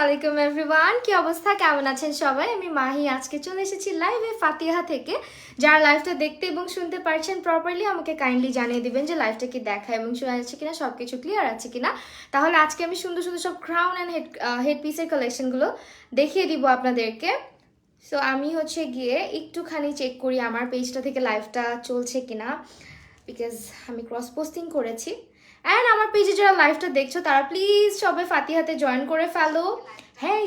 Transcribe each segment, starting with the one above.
আলাইকুম এভরিওয়ান, কি অবস্থা, কেমন আছেন সবাই? আমি মাহি আজকে চলে এসেছি লাইভে ফাতিহা থেকে। যারা লাইভটা দেখতে এবং শুনতে পারছেন প্রপারলি আমাকে কাইন্ডলি জানিয়ে দিবেন যে লাইভটা কি দেখা এবং শোনা যাচ্ছে কিনা, সবকিছু ক্লিয়ার আছে কিনা। তাহলে আজকে আমি সুন্দর সুন্দর সব ক্রাউন অ্যান্ড হেড পিসের কালেকশনগুলো দেখিয়ে দিব আপনাদেরকে। সো আমি গিয়ে একটুখানি চেক করি আমার পেজটা থেকে লাইভটা চলছে কিনা, বিকজ আমি ক্রস পোস্টিং করেছি। অ্যান্ড আমার পেজে যারা লাইভটা দেখছো তারা প্লিজ সবাই ফাতিহাতে জয়েন করে ফেলো। হ্যাঁ,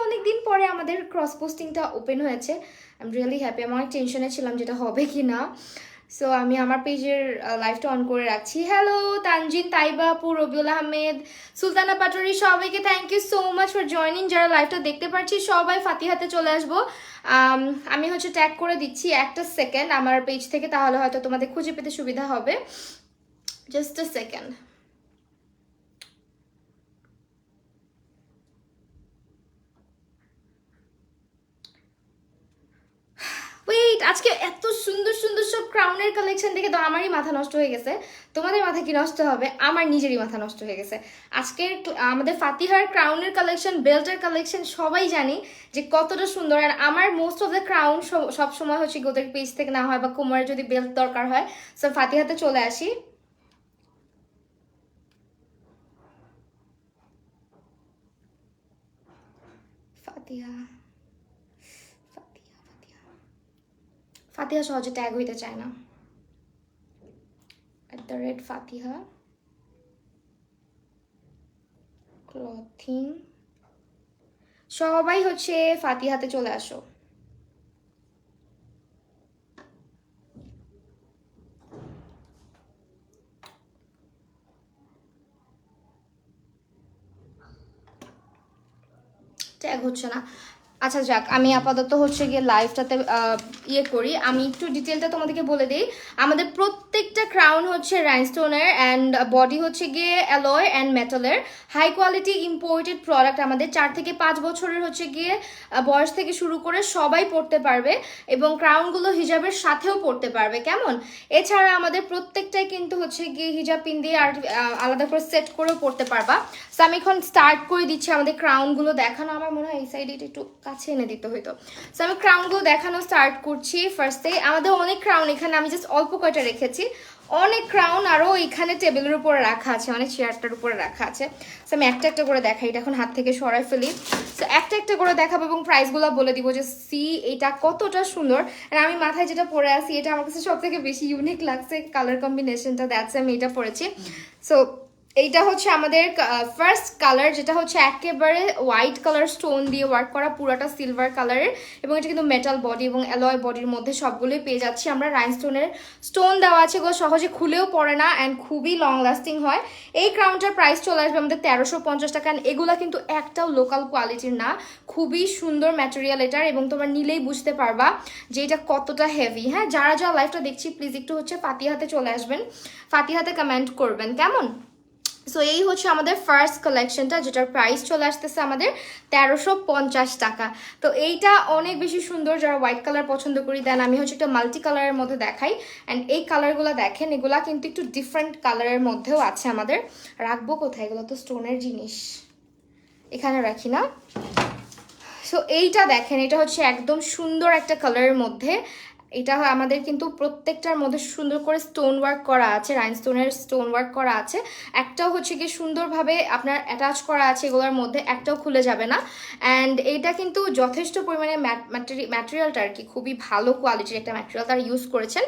অনেকদিন পরে আমাদের ক্রস পোস্টিংটা ওপেন হয়েছে। I am really happy. আমি অনেক টেনশনে ছিলাম যেটা হবে কি না। সো আমি আমার পেজের লাইভটা অন করে রাখছি। হ্যালো তানজিন, তাইবা আপু, রবিউল আহমেদ, সুলতানা পাটোয়ারি, সবাইকে thank you so much for joining. যারা লাইভটা দেখতে পাচ্ছি সবাই ফাতিহাতে চলে আসবো। আমি ট্যাগ করে দিচ্ছি একটা সেকেন্ড আমার পেজ থেকে, তাহলে হয়তো তোমাদের খুঁজে পেতে সুবিধা হবে। জাস্ট আ সেকেন্ড। ওয়েট, আজকে এত সুন্দর সুন্দর সব ক্রাউনের কালেকশন দেখে তো আমারই মাথা নষ্ট হয়ে গেছে। তোমাদের মাথা কি নষ্ট হবে? আমার নিজেরই মাথা নষ্ট হয়ে গেছে। আজকের আমাদের ফাতিহার ক্রাউনের কালেকশন, বেল্টের কালেকশন সবাই জানি যে কতটা সুন্দর। আর আমার মোস্ট অফ দ্য ক্রাউন সব সময় গোদের পেজ থেকে না হয় বা কোমরের যদি বেল্ট দরকার হয় সো ফাতিহাতে চলে আসি। ফাতিহা ফাতিহা সহজে ট্যাগ হইতে চায় না। @ফাতিহা ক্লথিং, সবাই ফাতিহাতে চলে আসো। ট্যাগ হচ্ছে না। আচ্ছা যাক, আমি আপাতত গিয়ে লাইভটাতে করি। আমি একটু ডিটেলটা তোমাদেরকে বলে দিই। আমাদের প্রত্যেকটা ক্রাউন রাইনস্টোনের অ্যান্ড বডি গিয়ে অ্যালয় অ্যান্ড মেটালের হাই কোয়ালিটি ইম্পোর্টেড প্রোডাক্ট। আমাদের 4 থেকে 5 বছরের গিয়ে বয়স থেকে শুরু করে সবাই পড়তে পারবে এবং ক্রাউনগুলো হিজাবের সাথেও পড়তে পারবে। কেমন? এছাড়া আমাদের প্রত্যেকটাই কিন্তু গিয়ে হিজাব পিন দিয়ে আর আলাদা করে সেট করেও পড়তে পারবা। সো আমি এখন স্টার্ট করে দিচ্ছি আমাদের ক্রাউনগুলো দেখানো। আমার মনে হয় এই সাইডে একটু কাছে এনে দিতে হইতো। সো আমি ক্রাউনগুলো দেখানো স্টার্ট করছি। ফার্স্টে আমাদের অনেক ক্রাউন এখানে, আমি জাস্ট অল্প কয়টা রেখেছি। অনেক ক্রাউন আরও এখানে টেবিলের উপরে রাখা আছে, অনেক চেয়ারটার উপরে রাখা আছে। সো আমি একটা একটা করে দেখাই। এটা এখন হাত থেকে সরাই ফেলি। সো একটা একটা করে দেখাবো এবং প্রাইসগুলো বলে দিব যে এটা কতটা সুন্দর। আর আমি মাথায় যেটা পরে আছি এটা আমার কাছে সব থেকে বেশি ইউনিক লাগছে, কালার কম্বিনেশনটা। দ্যাটস আমি এটা পরেছি। সো এইটা আমাদের ফার্স্ট কালার, যেটা একেবারে হোয়াইট কালার স্টোন দিয়ে ওয়ার্ক করা, পুরাটা সিলভার কালারের, এবং এটা কিন্তু মেটাল বডি এবং অ্যালয় বডির মধ্যে সবগুলোই পেয়ে যাচ্ছি আমরা। রাইনস্টোনের স্টোন দেওয়া আছে, এগুলো সহজে খুলেও পড়ে না অ্যান্ড খুবই লং লাস্টিং হয়। এই ক্রাউনটার প্রাইস চলে আসবে আমাদের 1350 টাকা। এগুলো কিন্তু একটাও লোকাল কোয়ালিটির না, খুবই সুন্দর ম্যাটেরিয়াল এটার, এবং তোমরা নিলেই বুঝতে পারবা যে এটা কতটা হেভি। হ্যাঁ, যারা যারা লাইভটা দেখছি প্লিজ একটু ফাতিহাতে চলে আসবেন, ফাতিহাতে কমেন্ট করবেন। কেমন? সো এই আমাদের ফার্স্ট কালেকশনটা, যেটার প্রাইস চলে আসতেছে আমাদের 1350 টাকা। তো এইটা অনেক বেশি সুন্দর। যারা হোয়াইট কালার পছন্দ করি দেন আমি একটা মাল্টি কালারের মধ্যে দেখাই। অ্যান্ড এই কালারগুলো দেখেন, এগুলা কিন্তু একটু ডিফারেন্ট কালারের মধ্যেও আছে আমাদের। রাখবো কোথায়? এগুলো তো স্টোনের জিনিস, এখানে রাখি না। সো এইটা দেখেন, এটা একদম সুন্দর একটা কালারের মধ্যে। এটা আমাদের কিন্তু প্রত্যেকটার মধ্যে সুন্দর করে স্টোন ওয়ার্ক করা আছে, রাইনস্টোনের স্টোন ওয়ার্ক করা আছে। একটাও কি সুন্দরভাবে আপনার অ্যাটাচ করা আছে, এগুলোর মধ্যে একটাও খুলে যাবে না। অ্যান্ড এটা কিন্তু যথেষ্ট পরিমাণে ম্যাটেরিয়ালটা আর কি খুবই ভালো কোয়ালিটির একটা ম্যাটেরিয়াল তারা ইউজ করেছেন,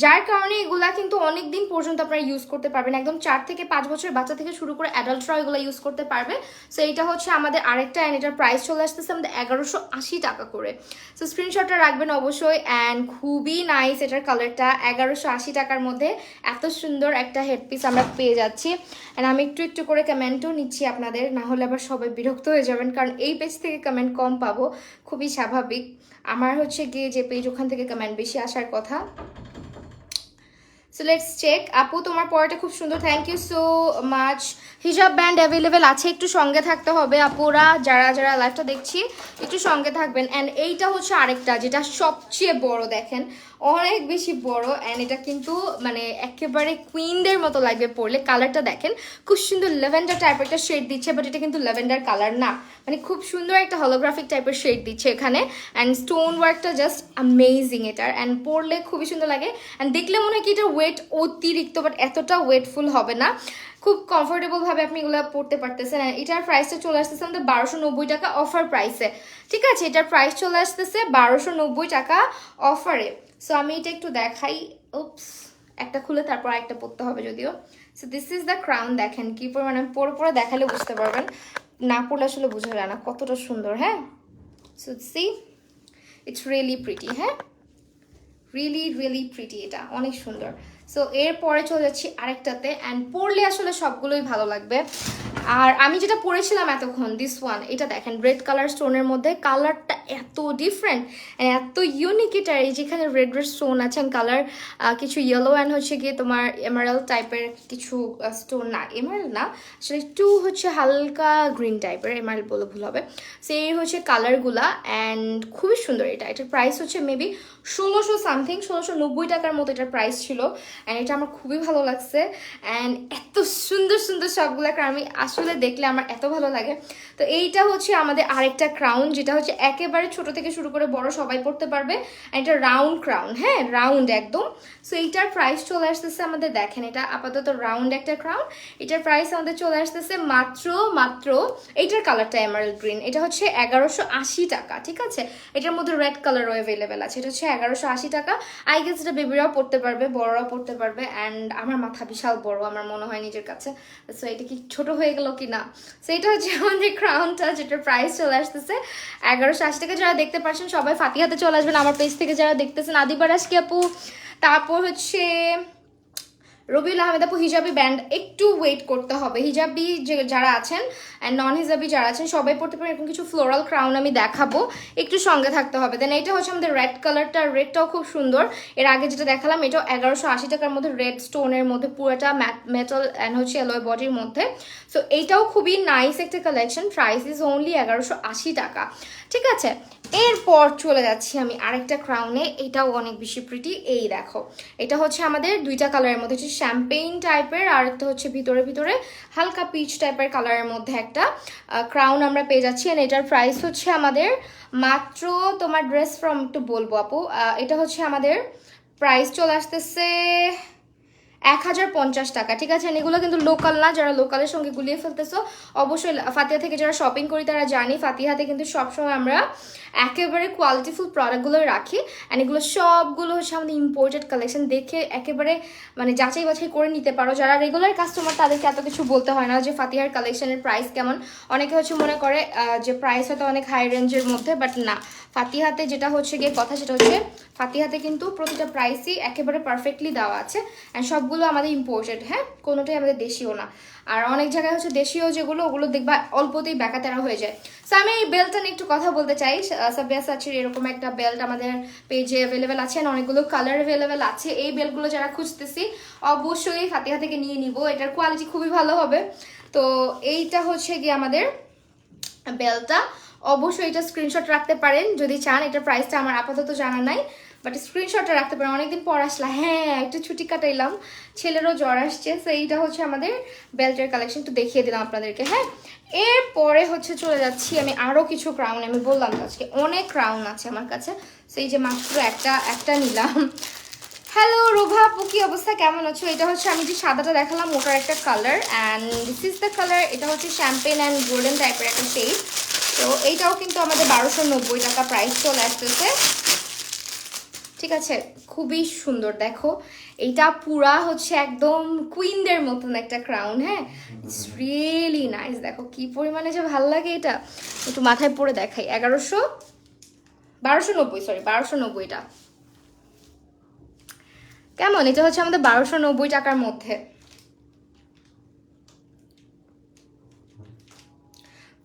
যার কারণে এগুলা কিন্তু অনেক দিন পর্যন্ত আপনারা ইউজ করতে পারবেন। একদম 4 থেকে 5 বছর বাচ্চা থেকে শুরু করে অ্যাডাল্টরাও এগুলো ইউজ করতে পারবে। সো এইটা আমাদের আরেকটা, অ্যান্ড এটার প্রাইস চলে আসতেছে আমাদের 1180 টাকা করে। সো স্ক্রিনশটটা রাখবেন অবশ্যই। অ্যান্ড খুবই নাইস এটার কালারটা। 1180 টাকার মধ্যে এত সুন্দর একটা হেডপিস আমরা পেয়ে যাচ্ছি। অ্যান্ড আমি একটু একটু করে কমেন্টও নিচ্ছি আপনাদের, না হলে আবার সবাই বিরক্ত হয়ে যাবেন, কারণ এই পেজ থেকে কমেন্ট কম পাবো, খুবই স্বাভাবিক। আমার গিয়ে যে পেজ, ওখান থেকে কমেন্ট বেশি আসার কথা। So let's check. আপু তোমার পরাটা খুব সুন্দর, থ্যাংক ইউ সো মাচ। হিজাব ব্যান্ড অ্যাভেলেবেল আছে, একটু সঙ্গে থাকতে হবে আপুরা, যারা যারা লাইভটা দেখছি একটু সঙ্গে থাকবেন। অ্যান্ড এইটা হচ্ছে আরেকটা যেটা সবচেয়ে বড়, দেখেন অনেক বেশি বড়। অ্যান্ড এটা কিন্তু মানে একেবারে কুইনদের মতো লাগবে পরলে। কালারটা দেখেন খুব সুন্দর ল্যাভেন্ডার টাইপের একটা শেড দিচ্ছে, বাট এটা কিন্তু ল্যাভেন্ডার কালার না, মানে খুব সুন্দর একটা হলোগ্রাফিক টাইপের শেড দিচ্ছে এখানে। অ্যান্ড স্টোন ওয়ার্কটা জাস্ট অ্যামেজিং এটার, অ্যান্ড পরলে খুবই সুন্দর লাগে। অ্যান্ড দেখলে মনে হয় কি এটা ওয়েট অতিরিক্ত, বাট এতটা ওয়েটফুল হবে না, খুব কমফোর্টেবল ভাবে আপনি এগুলো পড়তে পারতেছেন। এটার প্রাইসটা চলে আসতেছে আমাদের 1290 টাকা অফার প্রাইসে, ঠিক আছে? এটার প্রাইস চলে আসতেছে 1290 টাকা অফারে। সো আমি এটা একটু দেখাই, উপস একটা খুলে তারপর একটা পরতে হবে যদিও। So this is the crown, দেখেন কি পরিমাণে, পরে পরে দেখালে বুঝতে পারবেন, না পড়লে আসলে বোঝা যায় না কতটা সুন্দর। হ্যাঁ, so see it's really pretty, হ্যাঁ রিয়েলি রিয়েলি প্রিটি, এটা অনেক সুন্দর। সো এরপরে চলে যাচ্ছি আরেকটাতে, অ্যান্ড পরলে আসলে সবগুলোই ভালো লাগবে। আর আমি যেটা পরেছিলাম এতক্ষণ, দিস ওয়ান, এটা দেখেন রেড কালার স্টোনের মধ্যে, কালারটা এত ডিফারেন্ট এত ইউনিক এটার, এই যেখানে রেড রেড স্টোন আছে, কালার কিছু ইয়েলো অ্যান্ড হচ্ছে গিয়ে তোমার এমারেল টাইপের কিছু স্টোন, না এমারেল না আসলে একটু হচ্ছে হালকা গ্রিন টাইপের, এমারেল বলে ভুল হবে। সেই হচ্ছে কালারগুলা, অ্যান্ড খুবই সুন্দর এটা। এটার প্রাইস হচ্ছে মেবি 1600 সামথিং, 1690 টাকার মতো এটার প্রাইস ছিল। অ্যান্ড এটা আমার খুবই ভালো লাগছে, অ্যান্ড এত সুন্দর সুন্দর সবগুলো আমি আসলে দেখলে আমার এত ভালো লাগে। তো এইটা হচ্ছে আমাদের আরেকটা ক্রাউন, যেটা হচ্ছে একেবারে ছোট থেকে শুরু করে বড় সবাই পড়তে পারবে। এটা রাউন্ড ক্রাউন, হ্যাঁ রাউন্ড একদম। সো এইটার প্রাইস চলে আসতেছে আমাদের, দেখেন এটা আপাতত রাউন্ড একটা ক্রাউন, এটার প্রাইস আমাদের চলে আসতেছে মাত্র মাত্র, এইটার কালারটা এমারেল্ড গ্রিন, এটা হচ্ছে 1180 টাকা, ঠিক আছে? এটার মধ্যে রেড কালারও অ্যাভেলেবেল আছে, এটা হচ্ছে 1180 টাকা। আই গেস এটা বেবিরাও পড়তে পারবে, বড়রাও পড়তে পারবে। অ্যান্ড আমার মাথা বিশাল বড় আমার মনে হয় নিজের কাছে, সো এটা কি ছোট হয়ে গেল কি না। সো এটা হচ্ছে আমাদের ক্রাউনটা, যেটার প্রাইস চলে আসতেছে 1180 টাকা। যারা দেখতে পাচ্ছেন সবাই ফাতিহাতে চলে আসবেন আমার পেজ থেকে, যারা দেখতেছেন আদিবারাস কি আপু, তারপর হচ্ছে রবিউল আহমেদ আপু, হিজাবি ব্যান্ড একটু ওয়েট করতে হবে। হিজাবি যারা আছেন অ্যান্ড নন হিজাবি যারা আছেন সবাই পড়তে পারেন, এরকম কিছু ফ্লোরাল ক্রাউন আমি দেখাবো, একটু সঙ্গে থাকতে হবে। দেন এটা হচ্ছে আমাদের রেড কালারটা, রেডটাও খুব সুন্দর। এর আগে যেটা দেখালাম এটাও 1180 টাকার মধ্যে, রেড স্টোনের মধ্যে পুরোটা মেটাল অ্যান্ড হচ্ছে অ্যালয় বডির মধ্যে। সো এইটাও খুবই নাইস একটা কালেকশন, প্রাইস ইজ অনলি 1180 টাকা, ঠিক আছে? এরপর চলে যাচ্ছি আমি আরেকটা ক্রাউনে, এটাও অনেক বেশি প্রিটি। এই দেখো, এটা হচ্ছে আমাদের দুইটা কালারের মধ্যে, হচ্ছে শ্যাম্পেইন টাইপের, আর একটা হচ্ছে ভিতরে ভিতরে হালকা পিচ টাইপের কালারের মধ্যে একটা ক্রাউন আমরা পেয়ে যাচ্ছি। আর এটার প্রাইস হচ্ছে আমাদের মাত্র, তোমার ড্রেস ফ্রম একটু বলবো আপু, এটা হচ্ছে আমাদের প্রাইস চলে আসতেছে 1050 টাকা, ঠিক আছে? এগুলো কিন্তু লোকাল না, যারা লোকালের সঙ্গে গুলিয়ে ফেলতেছো অবশ্যই ফাতিহা থেকে যারা শপিং করি তারা জানি ফাতিহাতে কিন্তু সবসময় আমরা একেবারে কোয়ালিটিফুল প্রোডাক্টগুলো রাখি। অ্যান্ড এগুলো সবগুলো হচ্ছে আমাদের ইম্পোর্টেড কালেকশন, দেখে একেবারে মানে যাচাই বাছাই করে নিতে পারো। যারা রেগুলার কাস্টমার তাদেরকে এত কিছু বলতে হয় না যে ফাতিহার কালেকশনের প্রাইস কেমন। অনেকে হচ্ছে মনে করে যে প্রাইস হয়তো অনেক হাই রেঞ্জের মধ্যে, বাট না, ফাতিহাতে যেটা হচ্ছে গিয়ে কথা সেটা হচ্ছে ফাতিহাতে কিন্তু প্রতিটা প্রাইসই একেবারে পারফেক্টলি দেওয়া আছে। অ্যান্ড সবগুলো আমাদের ইম্পোর্টেড, হ্যাঁ কোনোটাই আমাদের দেশীয় না। আর অনেক জায়গায় হচ্ছে দেশীয় যেগুলো ওগুলো দেখবা অল্পতেই ব্যাকাতেরা হয়ে যায়। সো আমি এই বেল্টটা নিয়ে একটু কথা বলতে চাই। সাবিয়া সাচির এরকম একটা বেল্ট আমাদের পেজে অ্যাভেলেবেল আছে, আর অনেকগুলো কালার অ্যাভেলেবেল আছে। এই বেল্টগুলো যারা খুঁজতেছি অবশ্যই ফাতিহা থেকে নিয়ে নিব, এটার কোয়ালিটি খুবই ভালো হবে। তো এইটা হচ্ছে গিয়ে আমাদের বেল্টটা, অবশ্যই এটা স্ক্রিনশট রাখতে পারেন যদি চান। এটার প্রাইসটা আমার আপাতত জানা নাই, বাট স্ক্রিনশটটা রাখতে পারেন। অনেকদিন পর আসলা, হ্যাঁ একটু ছুটি কাটাইলাম, ছেলেরও জ্বর আসছে। সো এইটা হচ্ছে আমাদের বেল্টের কালেকশন, একটু দেখিয়ে দিলাম আপনাদেরকে। হ্যাঁ, এরপরে হচ্ছে চলে যাচ্ছি আমি আরও কিছু ক্রাউন, আমি বললাম তো আজকে অনেক ক্রাউন আছে আমার কাছে। সো এই যে মাত্র একটা নিলাম। হ্যালো রোভা আপু, কি অবস্থা, কেমন আছো? এটা হচ্ছে আমি যে সাদাটা দেখালাম ওটার একটা colour, and this is the colour. এটা হচ্ছে শ্যাম্পেন অ্যান্ড গোল্ডেন টাইপের একটা শেড। তো এইটাও কিন্তু আমাদের 1290 টাকা প্রাইস চলে আসতেছে, ঠিক আছে? খুবই সুন্দর, দেখো এইটা পুরা হচ্ছে একদম কুইনদের মতন একটা ক্রাউন। হ্যাঁ, ইটস রিয়েলি নাইস, দেখো কি পরিমাণে যে ভালো লাগে। এটা একটু মাথায় পরে দেখাই, 1290 এটা কেমন? এটা হচ্ছে আমাদের 1290 টাকার মধ্যে।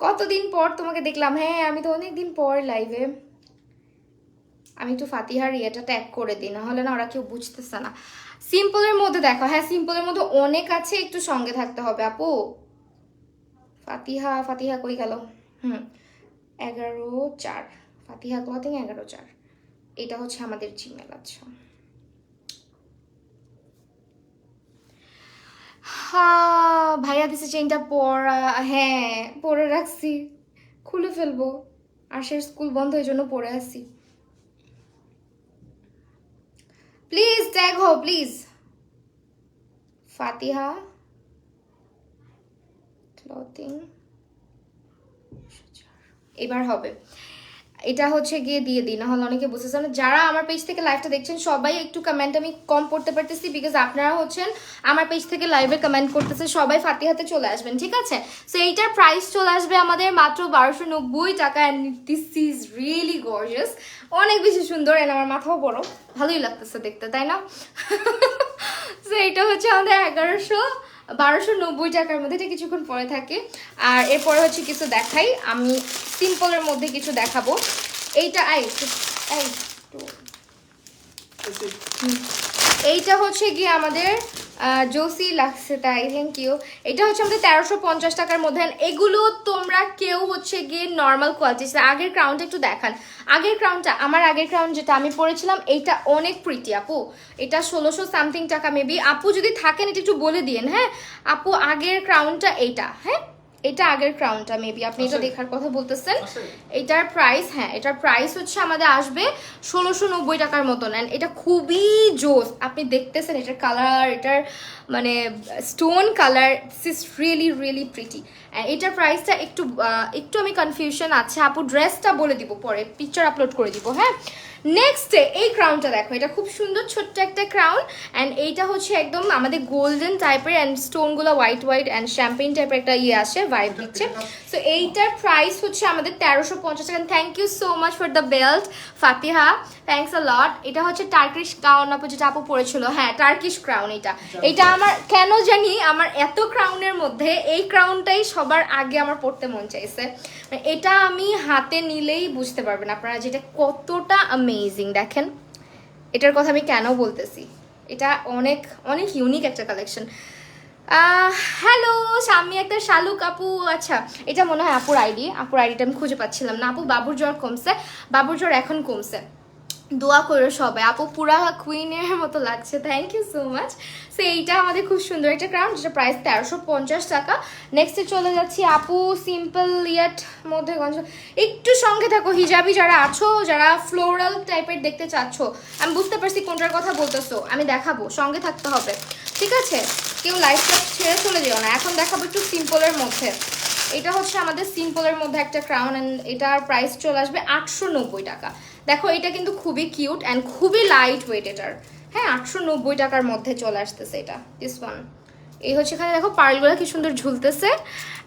কতদিন পর তোমাকে দেখলাম, হ্যাঁ আমি তো অনেকদিন পর লাইভে। আমি একটু ফাতিহার ইয়েটা ট্যাগ করে দিই, না হলে না ওরা কেউ বুঝতেছে না। সিম্পলের মধ্যে দেখো, হ্যাঁ সিম্পলের মধ্যে অনেক আছে, একটু সঙ্গে থাকতে হবে আপু। ফাতিহা, ফাতিহা কই গেল? 11/4, ফাতিহা ক্লথিং 11/4, এটা হচ্ছে আমাদের জিমেল। আচ্ছা হ্যাঁ ভাইয়া দিছে চেইনটা পরা, হ্যাঁ পরে রাখছি, খুলে ফেলবো, আশের স্কুল বন্ধ, এই জন্য পরে আসি। প্লিজ ট্যাগ হও প্লিজ। ফাতিহা ক্লথিং, এবার হবে। এটা হচ্ছে গিয়ে দিয়ে দিই, না হলে অনেকে বুঝতেছে না। যারা আমার পেজ থেকে লাইভটা দেখছেন সবাই একটু কমেন্ট আমি কম পড়তে পারতেছি, বিকজ আপনারা হচ্ছেন আমার পেজ থেকে লাইভে কমেন্ট করতেছে। সবাই ফাতিহাতে চলে আসবেন, ঠিক আছে? সো এইটার প্রাইস চলে আসবে আমাদের মাত্র 1290 টাকা। And this is really gorgeous, অনেক বেশি সুন্দর। এন্ড আমার মাথাও বড়, ভালোই লাগতেছে দেখতে, তাই না? সো এটা হচ্ছে আমাদের 1290 টাকার মধ্যে, এটা কিছুক্ষণ পরে থাকে। আর এরপরে হচ্ছে কিছু দেখাই, আমি সিম্পলের মধ্যে কিছু দেখাবো। এইটা এইটা হচ্ছে গিয়ে আমাদের জোসি লাগছে, তাই থ্যাংক ইউ। এটা হচ্ছে আমাদের 1350 টাকার মধ্যে। এগুলো তোমরা কেউ হচ্ছে গিয়ে নর্মাল কোয়ালিটি। আগের ক্রাউনটা একটু দেখান, আগের ক্রাউনটা, আমার আগের ক্রাউন যেটা আমি পরেছিলাম এইটা অনেক প্রিটি আপু। এটা 1600 সামথিং টাকা মেবি। আপু যদি থাকেন এটা একটু বলে দিন, হ্যাঁ আপু আগের ক্রাউনটা এইটা, হ্যাঁ এটা আগের ক্রাউনটা মেবি, আপনি এটা দেখার কথা বলতেছেন। এটার প্রাইস, হ্যাঁ এটার প্রাইস হচ্ছে আমাদের আসবে 1690 টাকার মতন। অ্যান্ড এটা খুবই জোস, আপনি দেখতেছেন এটার কালার, এটার মানে stone colour, this is really really pretty. And এটার প্রাইসটা একটু আমি কনফিউশন আছে আপু, ড্রেসটা বলে দিব পরে, পিকচার আপলোড করে দিব, হ্যাঁ। নেক্সট এই ক্রাউনটা দেখো, এটা খুব সুন্দর ছোট্ট একটা ক্রাউন। অ্যান্ড এইটা হচ্ছে একদম আমাদের গোল্ডেন টাইপের, অ্যান্ড স্টোনগুলো হোয়াইট হোয়াইট অ্যান্ড শ্যাম্পেইন টাইপের একটা ইয়ে আসে, ভাইব দিচ্ছে। সো এইটার প্রাইস হচ্ছে আমাদের 1350 টাকা। Thank you so much for the belt Fatiha, thanks a lot. এটা হচ্ছে টার্কিশ ক্রাউন আপু, যেটা আপু পড়েছিল, হ্যাঁ টার্কিশ ক্রাউন। এটা আমার কেন জানি আমার এত ক্রাউনের মধ্যে এই ক্রাউনটাই সবার আগে আমার পড়তে মন চাইছে। এটা আমি হাতে নিলেই বুঝতে পারবেন আপনারা যেটা কতটা অ্যামেজিং। দেখেন এটার কথা আমি কেন বলতেছি, এটা অনেক অনেক ইউনিক একটা কালেকশন। হ্যালো স্বামী একটা শালুক আপু, আচ্ছা এটা মনে হয় আপুর আইডিটা আমি খুঁজে পাচ্ছিলাম না। আপু বাবুর জ্বর কমছে, বাবুর জ্বর এখন কমছে, দোয়া করো সবাই। আপু পুরা কুইনের মতো লাগছে, thank you so much. So এইটা আমাদের খুব সুন্দর একটা ক্রাউন, যেটা প্রাইস 1350 টাকা। নেক্সটে চলে যাচ্ছি আপু সিম্পল ইয়াট মধ্যে একটু সঙ্গে থাকো, হিজাবি যারা আছো, যারা ফ্লোরাল টাইপের দেখতে চাচ্ছ, আমি বুঝতে পারছি কোনটার কথা বলতেছো, আমি দেখাবো, সঙ্গে থাকতে হবে, ঠিক আছে? কেউ লাইফটা ছেড়ে চলে যেও না। এখন দেখাবো একটু সিম্পলের মধ্যে। এটা হচ্ছে আমাদের সিম্পলের মধ্যে একটা ক্রাউন, অ্যান্ড এটার প্রাইস চলে আসবে 890 টাকা। দেখো এটা কিন্তু খুবই কিউট অ্যান্ড খুবই লাইট ওয়েট এটার, হ্যাঁ 890 টাকার মধ্যে চলে আসতেছে এটা, দিস ওয়ান। এই হচ্ছে এখানে দেখো পার্লগুলো কি সুন্দর ঝুলতেছে,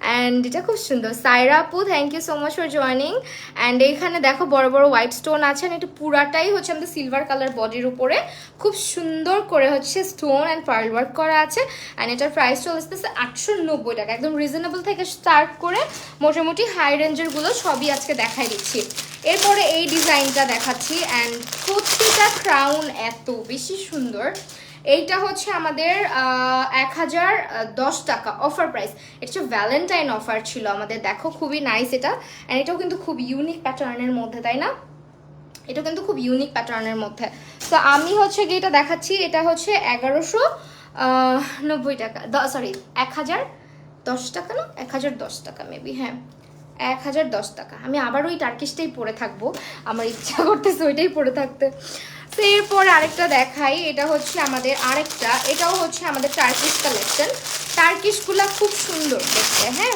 অ্যান্ড এটা খুব সুন্দর। সাইরা আপু thank you so much for joining. And এইখানে দেখো বড় বড় হোয়াইট স্টোন আছে, এটা পুরাটাই হচ্ছে আমাদের সিলভার কালার বডির উপরে খুব সুন্দর করে হচ্ছে স্টোন অ্যান্ড পার্ল ওয়ার্ক করা আছে। অ্যান্ড এটার প্রাইস চলে আসতেছে 890 টাকা, একদম রিজনেবল থেকে স্টার্ট করে মোটামুটি হাই রেঞ্জেরগুলো সবই আজকে দেখাই দিচ্ছি। এরপরে এই ডিজাইনটা দেখাচ্ছি, অ্যান্ড প্রতিটা ক্রাউন এত বেশি সুন্দর। এইটা হচ্ছে আমাদের 1010 টাকা অফার প্রাইস। এটা হচ্ছে ভ্যালেন্টাইন অফার ছিল আমাদের, দেখো খুবই নাইস এটা। অ্যান্ড এটাও কিন্তু খুব ইউনিক প্যাটার্নের মধ্যে, তাই না? এটা কিন্তু খুব ইউনিক প্যাটার্নের মধ্যে। তো আমি হচ্ছে গিয়ে এটা দেখাচ্ছি, এটা হচ্ছে 1190 টাকা, সরি 1010 টাকা, না 1010 টাকা মেবি, হ্যাঁ 1010 টাকা। আমি আবার ওই টার্কিশটাই পরে থাকবো, আমার ইচ্ছা করতেছে ওইটাই পরে থাকতে। তো এরপরে আরেকটা দেখাই, এটা হচ্ছে আমাদের আরেকটা, এটাও হচ্ছে আমাদের টার্কিশ কালেকশন। টার্কিশগুলা খুব সুন্দর দেখতে, হ্যাঁ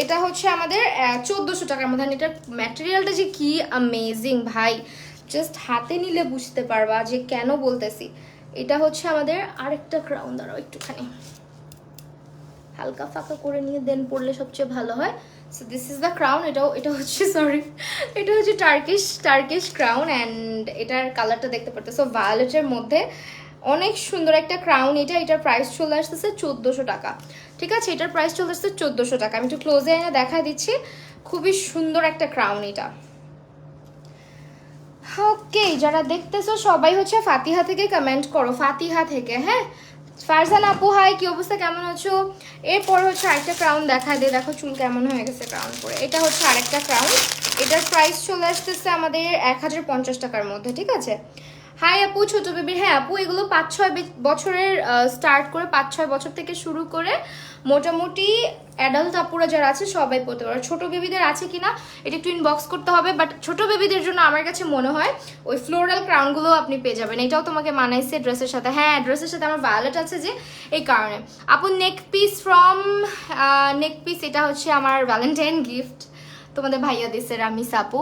এটা হচ্ছে আমাদের 1400 টাকার মধ্যে। এটার ম্যাটেরিয়ালটা যে কি অ্যামেজিং ভাই, জাস্ট হাতে নিলে বুঝতে পারবা যে কেন বলতেছি। এটা হচ্ছে আমাদের আরেকটা ক্রাউন, দাঁড়াও একটুখানি হালকা ফাঁকা করে নিয়ে দেন পরলে সবচেয়ে ভালো হয়। So this is the crown. এটা হচ্ছে সরি, এটা হচ্ছে টার্কিশ ক্রাউন, অ্যান্ড এটার কালারটা দেখতে পারতেছো ভায়োলেটের মধ্যে, অনেক সুন্দর একটা ক্রাউন। এটার প্রাইস চলে আসতেছে 1400 টাকা, ঠিক আছে? এটার প্রাইস চলে আসছে 1400 টাকা। আমি একটু ক্লোজে এনে দেখা দিচ্ছি, খুবই সুন্দর একটা ক্রাউন এটা। ওকে, যারা দেখতেছো সবাই হচ্ছে ফাতিহা থেকে কমেন্ট করো, ফাতিহা থেকে। হ্যাঁ, ফারজান আপু হাই, কি অবস্থা, কেমন আছো? এরপর হচ্ছে আরেকটা ক্রাউন দেখায় দিয়ে, দেখো চুল কেমন হয়ে গেছে ক্রাউন পরে। এটা হচ্ছে আরেকটা ক্রাউন, এটার প্রাইস চলে আসতেছে আমাদের 1050 টাকার মধ্যে, ঠিক আছে? হাই আপু, ছোট বেবির, হ্যাঁ আপু এগুলো 5-6 বছরের স্টার্ট করে 5-6 বছর থেকে শুরু করে মোটামুটি অ্যাডাল্ট আপুরা যারা আছে সবাই পরতে পারে। ছোট বেবিদের আছে কিনা এটা একটু ইনবক্স করতে হবে, বাট ছোট বেবিদের জন্য আমার কাছে মনে হয় ওই ফ্লোরাল ক্রাউনগুলো আপনি পেয়ে যাবেন। এটাও তোমাকে মানাইছে ড্রেসের সাথে। হ্যাঁ, ড্রেসের সাথে আমার ভায়োলেট আছে যে, এই কারণে। আপু নেক পিস ফ্রম নেক পিস, এটা হচ্ছে আমার ভ্যালেন্টাইন গিফট, তোমাদের ভাইয়া দিছে রামিস আপু।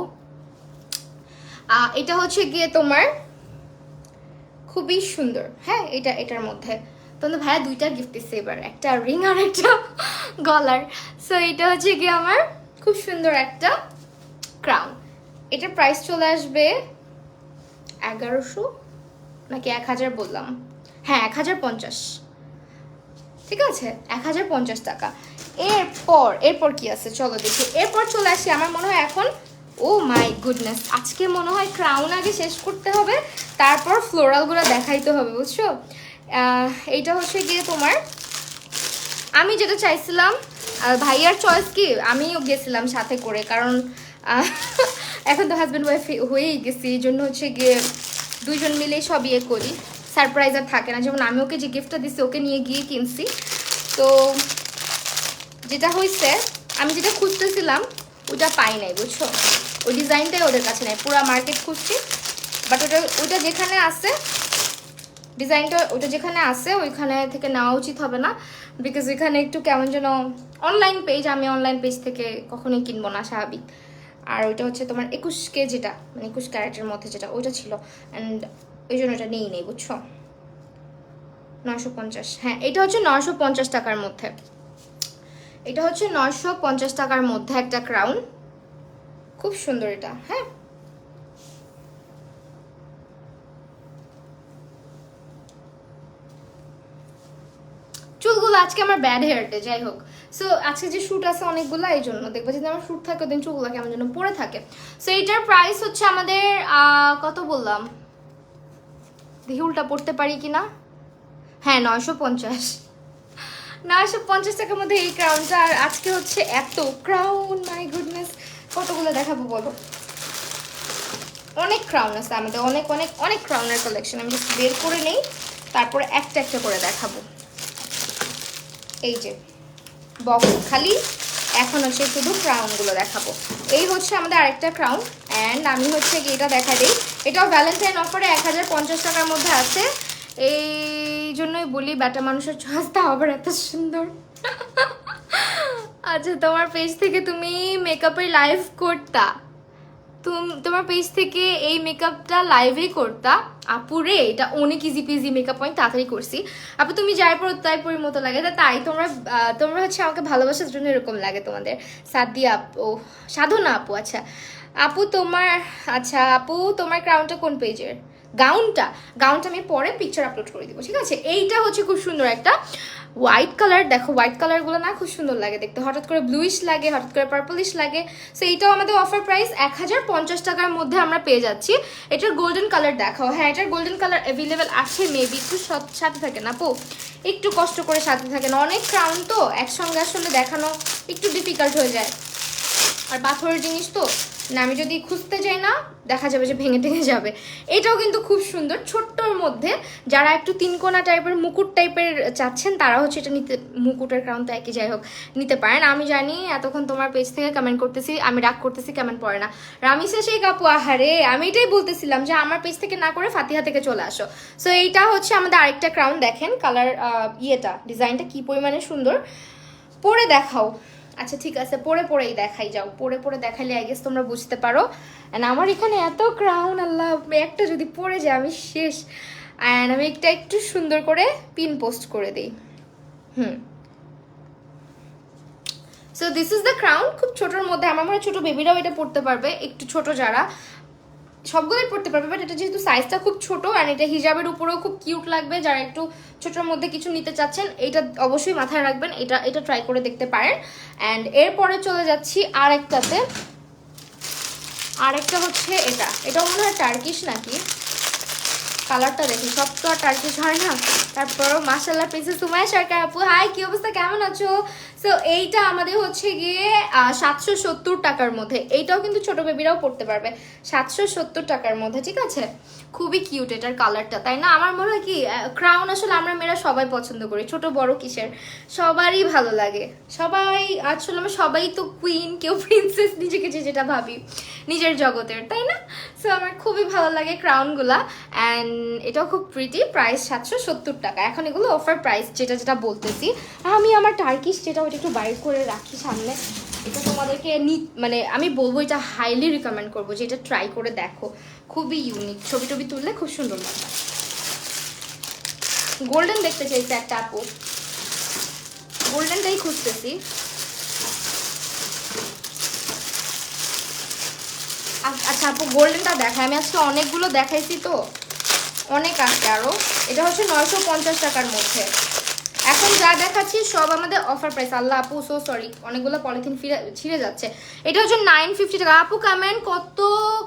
এটা হচ্ছে গিয়ে তোমার খুবই সুন্দর। হ্যাঁ, এটার মধ্যে তোমাদের ভাইয়া দুইটা গিফট দিচ্ছে এবার, একটা রিং আর একটা গলার। সো এটা হচ্ছে গিয়ে আমার খুব সুন্দর একটা ক্রাউন। এটার প্রাইস চলে আসবে 1100 নাকি 1000 বললাম, হ্যাঁ 1050, ঠিক আছে 1050 টাকা। এরপর কি আছে চলো দেখি। এরপর চলে আসি, আমার মনে হয় এখন, ও মাই গুডনেস, আজকে মনে হয় ক্রাউন আগে শেষ করতে হবে, তারপর ফ্লোরালগুলো দেখাইতে হবে, বুঝছো? এইটা হচ্ছে গিয়ে তোমার, আমি যেটা চাইছিলাম, ভাইয়ার চয়েস কি, আমিও গেছিলাম সাথে করে, কারণ এখন তো হাজব্যান্ড ওয়াইফ হয়েই গেছি, এই জন্য হচ্ছে গিয়ে দুইজন মিলেই সব ইয়ে করি, সারপ্রাইজ আর থাকে না। যেমন আমি ওকে যে গিফটটা দিচ্ছি ওকে নিয়ে গিয়ে কিনছি, তো যেটা হয়েছে আমি যেটা খুঁজতেছিলাম ওটা পাই নাই, বুঝছো? ওই ডিজাইনটাই ওদের কাছে নাই, পুরো মার্কেট খুঁজছি, বাট ওটা যেখানে আছে, ডিজাইনটা ওটা যেখানে আছে ওইখানে থেকে নেওয়া উচিত হবে না, বিকজ ওইখানে একটু কেমন যেন অনলাইন পেজ, আমি অনলাইন পেজ থেকে কখনোই কিনবো না, স্বাভাবিক। আর ওইটা হচ্ছে তোমার 21K, যেটা মানে 21 ক্যারেটের মধ্যে যেটা, ওইটা ছিল, অ্যান্ড ওই জন্য ওটা নেই বুঝছো। 950, হ্যাঁ এটা হচ্ছে 950 টাকার মধ্যে, এটা হচ্ছে 950 টাকার মধ্যে একটা ক্রাউন, খুব সুন্দর এটা। হ্যাঁ, চুলগুলো আজকে আমার ব্যাড হেয়ার ডে, যাই হোক। সো আজকে যে শ্যুট আছে অনেকগুলো, এই জন্য দেখবো যদি আমার শ্যুট থাকে ওদিন চুলগুলো কেমন যেন পরে থাকে। সো এইটার প্রাইস হচ্ছে আমাদের কত বললাম, দেখি উল্টা পড়তে পারি কিনা, হ্যাঁ 950 টাকার মধ্যে এই ক্রাউনটা। আর আজকে হচ্ছে এত ক্রাউন, মাই গুডনেস, কতগুলো দেখাবো বলো, অনেক ক্রাউন আছে আমাদের, অনেক অনেক অনেক ক্রাউনের কালেকশন। আমি জাস্ট বের করে নেই, তারপরে একটা একটা করে দেখাবো। এই যে বক্স খালি, এখন হচ্ছে শুধু ক্রাউনগুলো দেখাবো। এই হচ্ছে আমাদের আরেকটা ক্রাউন, অ্যান্ড আমি হচ্ছে কি এটা দেখা দিই, এটাও ভ্যালেন্টাইন অফারে 1050 টাকার মধ্যে আছে। এই জন্যই বলি ব্যাটা মানুষের চয়েসটা আবার এত সুন্দর। আচ্ছা, তোমার পেজ থেকে তুমি মেকআপের লাইভ করতা, তোমার পেজ থেকে এই মেকআপটা লাইভেই করতা আপুরে, এটা অনেক ইজি পিজি মেকআপ, আমি তাড়াতাড়ি করছি আপু, তুমি যাই পড়ো তাই পরি মতো লাগে, তাই তোমরা হচ্ছে আমাকে ভালোবাসার জন্য এরকম লাগে তোমাদের। সাদিয়া আপু, সাধনা আপু, আচ্ছা আপু তোমার, আচ্ছা আপু তোমার ক্রাউনটা কোন পেজের? গাউনটা আমি পরে পিকচার আপলোড করে দিব, ঠিক আছে? এইটা হচ্ছে খুব সুন্দর একটা হোয়াইট কালার, দেখো হোয়াইট কালারগুলো না খুব সুন্দর লাগে দেখতে, হঠাৎ করে ব্লুইশ লাগে, হঠাৎ করে পার্পলিশ লাগে। সো এইটাও আমাদের অফার প্রাইস 1050 টাকার মধ্যে আমরা পেয়ে যাচ্ছি। এটার গোল্ডেন কালার দেখাও, হ্যাঁ এটার গোল্ডেন কালার অ্যাভেলেবেল আছে, মেবি একটু সাথে থাকে না আপু, একটু কষ্ট করে সাথে থাকে না, অনেক ক্রাউন তো একসঙ্গে আসলে দেখানো একটু ডিফিকাল্ট হয়ে যায়, আর পাথরের জিনিস তো না, আমি যদি খুঁজতে যাই না দেখা যাবে যে ভেঙে টেঙে যাবে। এটাও কিন্তু খুব সুন্দর, ছোট্টর মধ্যে, যারা একটু তিনকোনা টাইপের মুকুট টাইপের চাচ্ছেন তারা হচ্ছে এটা নিতে, মুকুটের ক্রাউন তো একই, যাই হোক নিতে পারেন। আমি জানি এতক্ষণ তোমার পেজ থেকে কমেন্ট করতেছি, আমি রাগ করতেছি কমেন্ট পড়ে না, রামিসা শেখ আপু, আহারে আমি এটাই বলতেছিলাম যে আমার পেজ থেকে না করে ফাতিহা থেকে চলে আসো। সো এইটা হচ্ছে আমাদের আরেকটা ক্রাউন, দেখেন কালার ইয়েটা ডিজাইনটা কি পরিমাণে সুন্দর, পরে দেখাও। আচ্ছা ঠিক আছে, পরেই দেখাই, যাও পরে দেখাইলে আই গেস তোমরা বুঝতে পারো। অ্যান্ড আমার এখানে এত ক্রাউন, আল্লাহ একটা যদি পরে যায় আমি শেষ। অ্যান্ড আমি একটা একটু সুন্দর করে পিন পোস্ট করে দিই। So this is the crown, খুব ছোটোর মধ্যে, আমার মনে হয় ছোটো বেবিরাও এটা পড়তে পারবে, একটু ছোট যারা সবগুলোই পড়তে পারবে, বাট এটা যেহেতু সাইজটা খুব ছোট, আর এটা হিজাবের উপরেও খুব কিউট লাগবে, যারা একটু ছোটোর মধ্যে কিছু নিতে চাচ্ছেন এটা অবশ্যই মাথায় রাখবেন, এটা ট্রাই করে দেখতে পারেন। অ্যান্ড এরপরে চলে যাচ্ছি আর একটাতে, আরেকটা হচ্ছে এটাও মনে হয় টার্কিশ নাকি, কালারটা দেখি, সব তো আর টার্কিশ হয় না। তারপরও মাশাআল্লাহ প্রিন্সেস সুমাইয়া সরকার আপু, হাই কি অবস্থা, কেমন আছো? সো এইটা আমাদের হচ্ছে গিয়ে 770 টাকার মধ্যে। এইটাও কিন্তু ছোট বেবিরাও পড়তে পারবে 770 টাকার মধ্যে, ঠিক আছে? খুবই কিউট এটার কালারটা, তাই না? আমার মনে হয় কি ক্রাউন আসলে আমরা মেয়েরা সবাই পছন্দ করি, ছোট বড় কিসের, সবারই ভালো লাগে। সবাই আসলে আমরা সবাই তো কুইন, কেউ প্রিন্সেস, নিজেকে যেটা ভাবি নিজের জগতের, তাই না? সো আমার খুবই ভালো লাগে ক্রাউনগুলা। অ্যান্ড এটাও খুব প্রিটি, প্রাইস 770 টাকা। এখন এগুলো অফার প্রাইস, যেটা বলতেছি। আমি আমার টার্কিশ যেটা ওইটা একটু বাইর করে রাখি সামনে, এটা তোমাদেরকে মানে আমি বলবো এটা হাইলি রিকমেন্ড করবো যে এটা ট্রাই করে দেখো, খুবই ইউনিক, ছবি টবি তুললে খুব সুন্দর লাগবে। গোল্ডেন দেখতে চাইছে একটা আপু, গোল্ডেনটাই খুঁজতেছি। আচ্ছা আপু গোল্ডেনটা দেখায়, আমি আজকে অনেকগুলো দেখাইছি তো, অনেক আসছে আরও। এটা হচ্ছে 950 টাকার মধ্যে। এখন যা দেখাচ্ছি সব আমাদের অফার প্রাইস। আল্লাহ আপু সো সরি, অনেকগুলো পলিথিন ছিঁড়ে যাচ্ছে। এটা হচ্ছে 950 টাকা। আপু কমেন্ট কত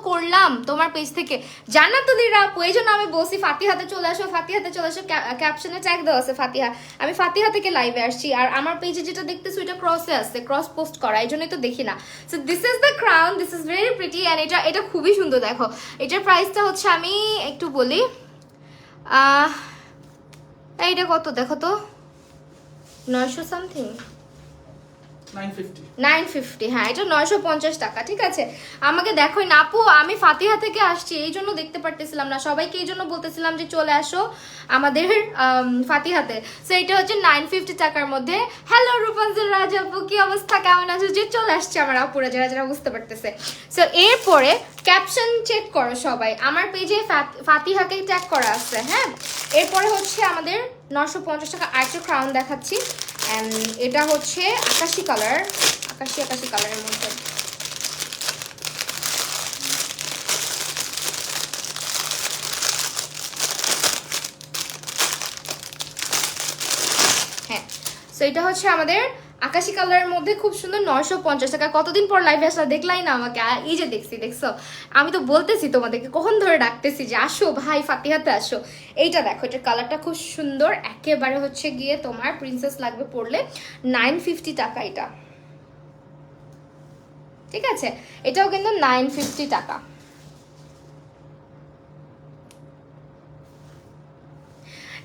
করলাম তোমার পেজ থেকে, জান্নাতুলির আপু, এই জন্য আমি বলছি ফাতিহাতে চলে আসো, ফাতিহাতে চলে আসো। ক্যাপশনে ট্যাগ দেওয়া আছে ফাতিহা, আমি ফাতিহা থেকে লাইভে আসছি। আর আমার পেজে যেটা দেখতেছো এটা ক্রসে আসছে, ক্রস পোস্ট করা, এই জন্যই তো দেখি না। So this is the crown, this is very pretty and এটা খুবই সুন্দর। দেখো এটার প্রাইসটা হচ্ছে, আমি একটু বলি, এইটা কত দেখো তো, 900 সামথিং, 950। হ্যাঁ এটা 950 টাকা, ঠিক আছে? আমাকে দেখোই না আপু, আমি ফাতিহা থেকে আসছি এই জন্য দেখতে পারতেছিলাম না, সবাইকে এই জন্য বলতেছিলাম যে চলে আসো আমাদের ফাতিহাতে। সো এটা হচ্ছে 950 টাকার মধ্যে। হ্যালো রূপাঞ্জল রাজ আপু, কি অবস্থা, কেমন আছো? যে চলে আসছে আমার আপুরা, যারা বুঝতে পারতেছে। সো এরপরে ক্যাপশন চেক করো সবাই, আমার পেজে ফাতিহাকে ট্যাগ করা আছে। হ্যাঁ এরপরে হচ্ছে আমাদের 950 টাকা আরেকটা ক্রাউন দেখাচ্ছি। অ্যান্ড এটা হচ্ছে আকাশি কালার, আকাশি কালারের মধ্যে। হ্যাঁ সো এটা হচ্ছে আমাদের আকাশি কালারের মধ্যে, খুব সুন্দর, 950 টাকা। কতদিন পর লাইভে আসলা, দেখলাই না আমাকে? এই যে দেখছো, আমি তো বলতেছি তোমাদেরকে কখন ধরে ডাকতেছি যে আসো ভাই ফাতিহাতে আসো। এইটা দেখো, এটার কালারটা খুব সুন্দর, একেবারে হচ্ছে গিয়ে তোমার প্রিন্সেস লাগবে পরলে। 950 টাকা এটা, ঠিক আছে? এটাও কিন্তু 950 টাকা।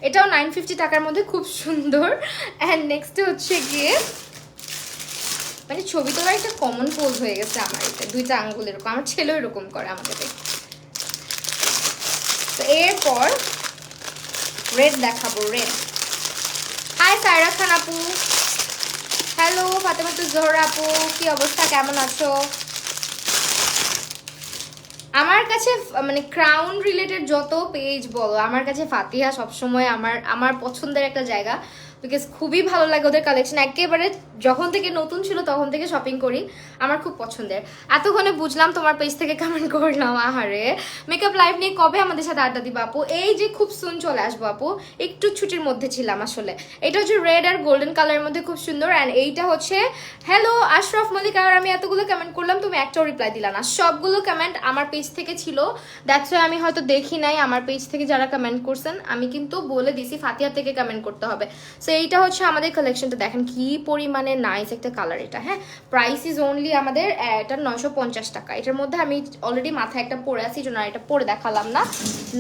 এটাও 950 টাকার মধ্যে, খুব সুন্দর। অ্যান্ড নেক্সট হচ্ছে গিয়ে, মানে ছবি তোলার একটা কমন পোজ হয়ে গেছে আমার, এটা দুইটা আঙ্গুল এরকম, আমার ছেলেও এরকম করে আমাদের। তো এরপর রেড দেখাবো, রেড। হাই সায়রা খান আপু, হ্যালো ফাতেমাতু জোহরা আপু, কি অবস্থা, কেমন আছো? আমার কাছে মানে ক্রাউন রিলেটেড যত পেজ বলো, আমার কাছে ফাতিহা সবসময় আমার পছন্দের একটা জায়গা, বিকজ খুবই ভালো লাগে ওদের কালেকশন। একেবারে যখন থেকে নতুন ছিল তখন থেকে শপিং করি, আমার খুব পছন্দের। এতক্ষণে বুঝলাম তোমার পেজ থেকে কমেন্ট করলাম। আহারে, মেকআপ লাইভ নিয়ে কবে আমাদের সাথে আড্ডা দিবা আপু? এই যে খুব সুন চলে আসবো আপু, একটু ছুটির মধ্যে ছিলাম আসলে। এটা হচ্ছে রেড আর গোল্ডেন কালারের মধ্যে, খুব সুন্দর। অ্যান্ড এইটা হচ্ছে, হ্যালো আশরাফ মল্লিক, আর আমি এতগুলো কমেন্ট করলাম তুমি একটাও রিপ্লাই দিলা না। সবগুলো কমেন্ট আমার পেজ থেকে ছিল, দ্যাটস ওয়াই আমি হয়তো দেখি নাই। আমার পেজ থেকে যারা কমেন্ট করছেন আমি কিন্তু বলে দিছি ফাতিহা থেকে কমেন্ট করতে হবে। সো এইটা হচ্ছে আমাদের কালেকশনটা, দেখেন কি পরিমাণে নাইস একটা কালার এটা। হ্যাঁ প্রাইস ইজ অনলি আমাদের এটা 950 টাকা। এটার মধ্যে আমি অলরেডি মাথায় একটা পরে আছি, জন্য এটা পরে দেখালাম না।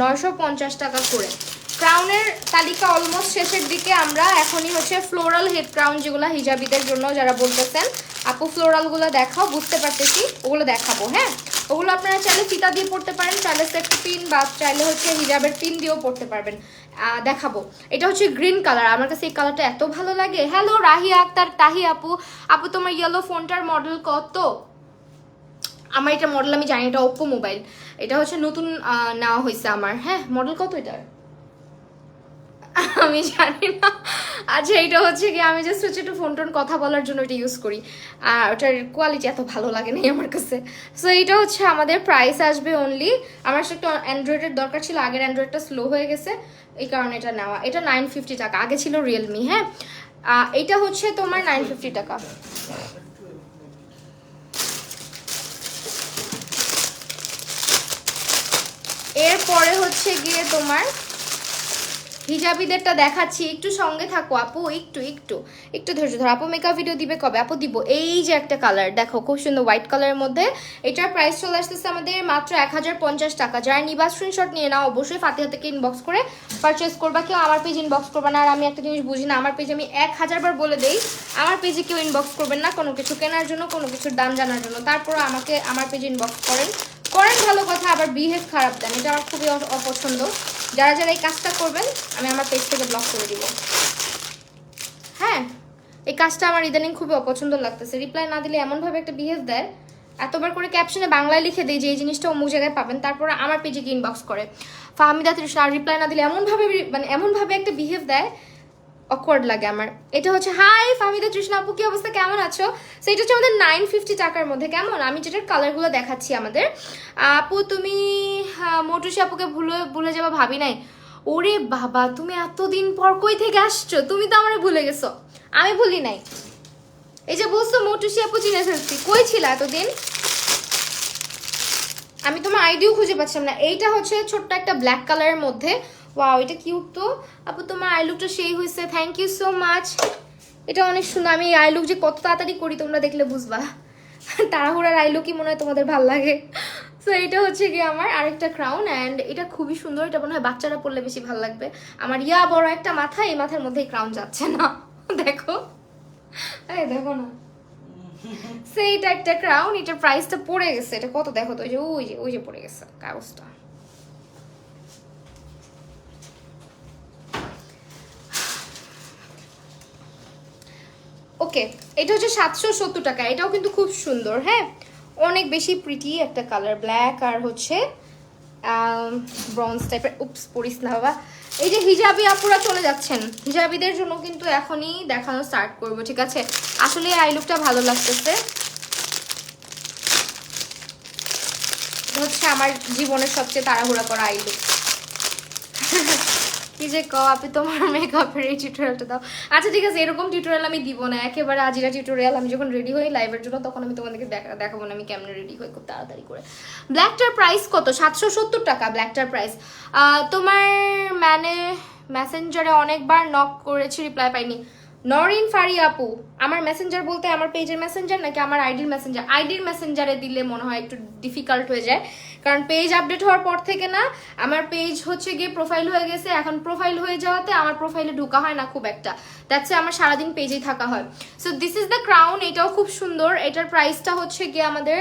950 টাকা করে। ক্রাউনের তালিকা অলমোস্ট শেষের দিকে আমরা। এখনই হচ্ছে ফ্লোরাল হেড ক্রাউন, যেগুলো হিজাবিদের জন্য যারা বলতেছেন আপু ফ্লোরালগুলো দেখাও, বুঝতে পারতেছি ওগুলো দেখাবো। হ্যাঁ ওগুলো আপনারা চাইলে ফিতা দিয়ে পড়তে পারেন, চাইলে সেট পিন, বা চাইলে হচ্ছে হিজাবের পিন দিয়েও পড়তে পারবেন। দেখাবো। এটা হচ্ছে গ্রিন কালার, আমার কাছে এই কালারটা এত ভালো লাগে। হ্যালো রাহিয়া আক্তার তাহি আপু, আপু তোমার ইয়েলো ফোনটার মডেল কত? আমার এটা মডেল আমি জানি, এটা ওপ্পো মোবাইল, এটা হচ্ছে নতুন নেওয়া হয়েছে আমার। হ্যাঁ মডেল কত এটার আমি জানি না। আচ্ছা এটা হচ্ছে কি, আমি জাস্ট হচ্ছে একটু ফোন টোন কথা বলার জন্য এটা ইউজ করি, আর ওটার কোয়ালিটি এত ভালো লাগে না আমার কাছে। সো এইটা হচ্ছে আমাদের প্রাইস আসবে অনলি, আমার একটা অ্যান্ড্রয়েডের দরকার ছিল, আগের অ্যান্ড্রয়েডটা স্লো হয়ে গেছে এই কারণে এটা নেওয়া। এটা 950 টাকা, আগে ছিল রিয়েলমি। হ্যাঁ এটা হচ্ছে তোমার 950 টাকা। এরপরে হচ্ছে গিয়ে তোমার হিজাবিদেরটা দেখাচ্ছি, একটু সঙ্গে থাকো আপু, একটু একটু একটু ধৈর্য ধরো। আপু মেকআপ ভিডিও দিবে কবে? আপু দিব, এই যে একটা কালার দেখো খুব সুন্দর হোয়াইট কালারের মধ্যে, এটার প্রাইস চলে আসতেছে আমাদের মাত্র 1050 টাকা। যারা নিবা স্ক্রিনশট নিয়ে নাও, অবশ্যই ফাতিহা থেকে ইনবক্স করে পারচেস করবা, কেউ আমার পেজ ইনবক্স করবা না। আর আমি একটা জিনিস বুঝি না, আমার পেজ আমি 1000 বার বলে দেই, আমার পেজে কেউ ইনবক্স করবেন না কোনো কিছু কেনার জন্য, কোনো কিছুর দাম জানার জন্য, তারপর আমাকে আমার পেজে ইনবক্স করেন ভালো কথা, আবার বিহেভ খারাপ দেন, এটা আমার খুবই অপছন্দ। যারা যারা এই কাজটা করবেন আমি আমার পেজ থেকে ব্লক করে দিব। হ্যাঁ, এই কাজটা আমার ইদানিং খুবই অপছন্দ লাগতেছে। রিপ্লাই না দিলে এমনভাবে একটা বিহেভ দেয়, এতবার করে ক্যাপশনে বাংলায় লিখে দেয় যে এই জিনিসটা অমুক জায়গায় পাবেন, তারপর আমার পেজে গিয়ে ইনবক্স করে ফাহমিদা তৃষ্ণা, আর রিপ্লাই না দিলে এমনভাবে মানে এমনভাবে একটা বিহেভ দেয়, অকওয়ার্ড লাগে আমার। এটা হচ্ছে হাই ফাহমিদা তৃষ্ণা আপু, কি অবস্থা, কেমন আছো? সো এটা হচ্ছে আমাদের 950 টাকার মধ্যে। কেমন, আমি যেটার কালারগুলো দেখাচ্ছি আমাদের। আপু তুমি মোটুসি আপুকে ভুলে যাবা ভাবি নাই। ওরে বাবা, তুমি এতদিন পর কই থেকে আসছো? তুমি তো আমারে ভুলে গেছো। আমি ভুলি নাই, এই যে বলছো মোটুসি আপু চিনে ফেলছি, কই ছিল এতদিন? আমি তোমার আইডিও খুঁজে পাচ্ছিলাম না। এইটা হচ্ছে ছোট্ট একটা ব্ল্যাক কালারের মধ্যে। ওয়াও, এটা কিউট তো আপু, তোমার আই লুকটা সেই হয়েছে, থ্যাংক ইউ সো মাচ। এটা অনেক সুন্দর। আমি আই লুক যে কত তাড়াতাড়ি করি তোমরা দেখলে বুঝবা। তাড়াহুড়ার আই লুকই মনে হয় তোমাদের ভাল লাগে। সো এটা হচ্ছে গিয়ে আমার আরেকটা ক্রাউন, অ্যান্ড এটা খুবই সুন্দর। এটা মনে হয় বাচ্চারা পরলে বেশি ভালো লাগবে। আমার বড় একটা মাথা, এই মাথার মধ্যে ক্রাউন যাচ্ছে না। দেখো, এই দেখো না, সেইটা একটা ক্রাউন। এটার প্রাইসটা পড়ে গেছে, এটা কত দেখো তো, ওই যে পড়ে গেছে কাগজটা। ওকে, এটা হচ্ছে 770 টাকা। এটাও কিন্তু খুব সুন্দর, হ্যাঁ অনেক বেশি প্রিটি একটা কালার, ব্ল্যাক আর হচ্ছে ব্রঞ্জ টাইপের। উপস, পড়িস না বাবা। এই যে হিজাবি আপুরা চলে যাচ্ছেন, হিজাবিদের জন্য কিন্তু এখনই দেখানো স্টার্ট করবো, ঠিক আছে? আসলে আই লুকটা ভালো লাগতেছে। হচ্ছে আমার জীবনের সবচেয়ে তাড়াহুড়া করা আই লুক। কি যে আপনি তোমার মেকআপের এই টিউটোরিয়ালটা দাও। আচ্ছা ঠিক আছে, এরকম টিউটোরিয়াল আমি দিব না, একেবারে আজিরা টিউটোরিয়াল। আমি যখন রেডি হই লাইভের জন্য, তখন আমি তোমাদেরকে দেখাবো না আমি কেমন রেডি হই খুব তাড়াতাড়ি করে। ব্ল্যাকটার প্রাইস কত? 770 টাকা ব্ল্যাকটার প্রাইস। তোমার মেসেঞ্জারে অনেকবার নক করেছি, রিপ্লাই পাইনি। নরিন ফারি আপু, আমার মেসেঞ্জার বলতে আমার পেজের মেসেঞ্জার নাকি আমার আইডির মেসেঞ্জার? আইডির মেসেঞ্জারে দিলে মনে হয় একটু ডিফিকাল্ট হয়ে যায়, কারণ পেজ আপডেট হওয়ার পর থেকে না আমার পেজ হচ্ছে গিয়ে প্রোফাইল হয়ে গেছে। এখন প্রোফাইল হয়ে যাওয়াতে আমার প্রোফাইলে ঢোকা হয় না খুব একটা, দ্যাটস আমার সারাদিন পেজেই থাকা হয়। So this is the crown, এটাও খুব সুন্দর। এটার প্রাইসটা হচ্ছে গিয়ে আমাদের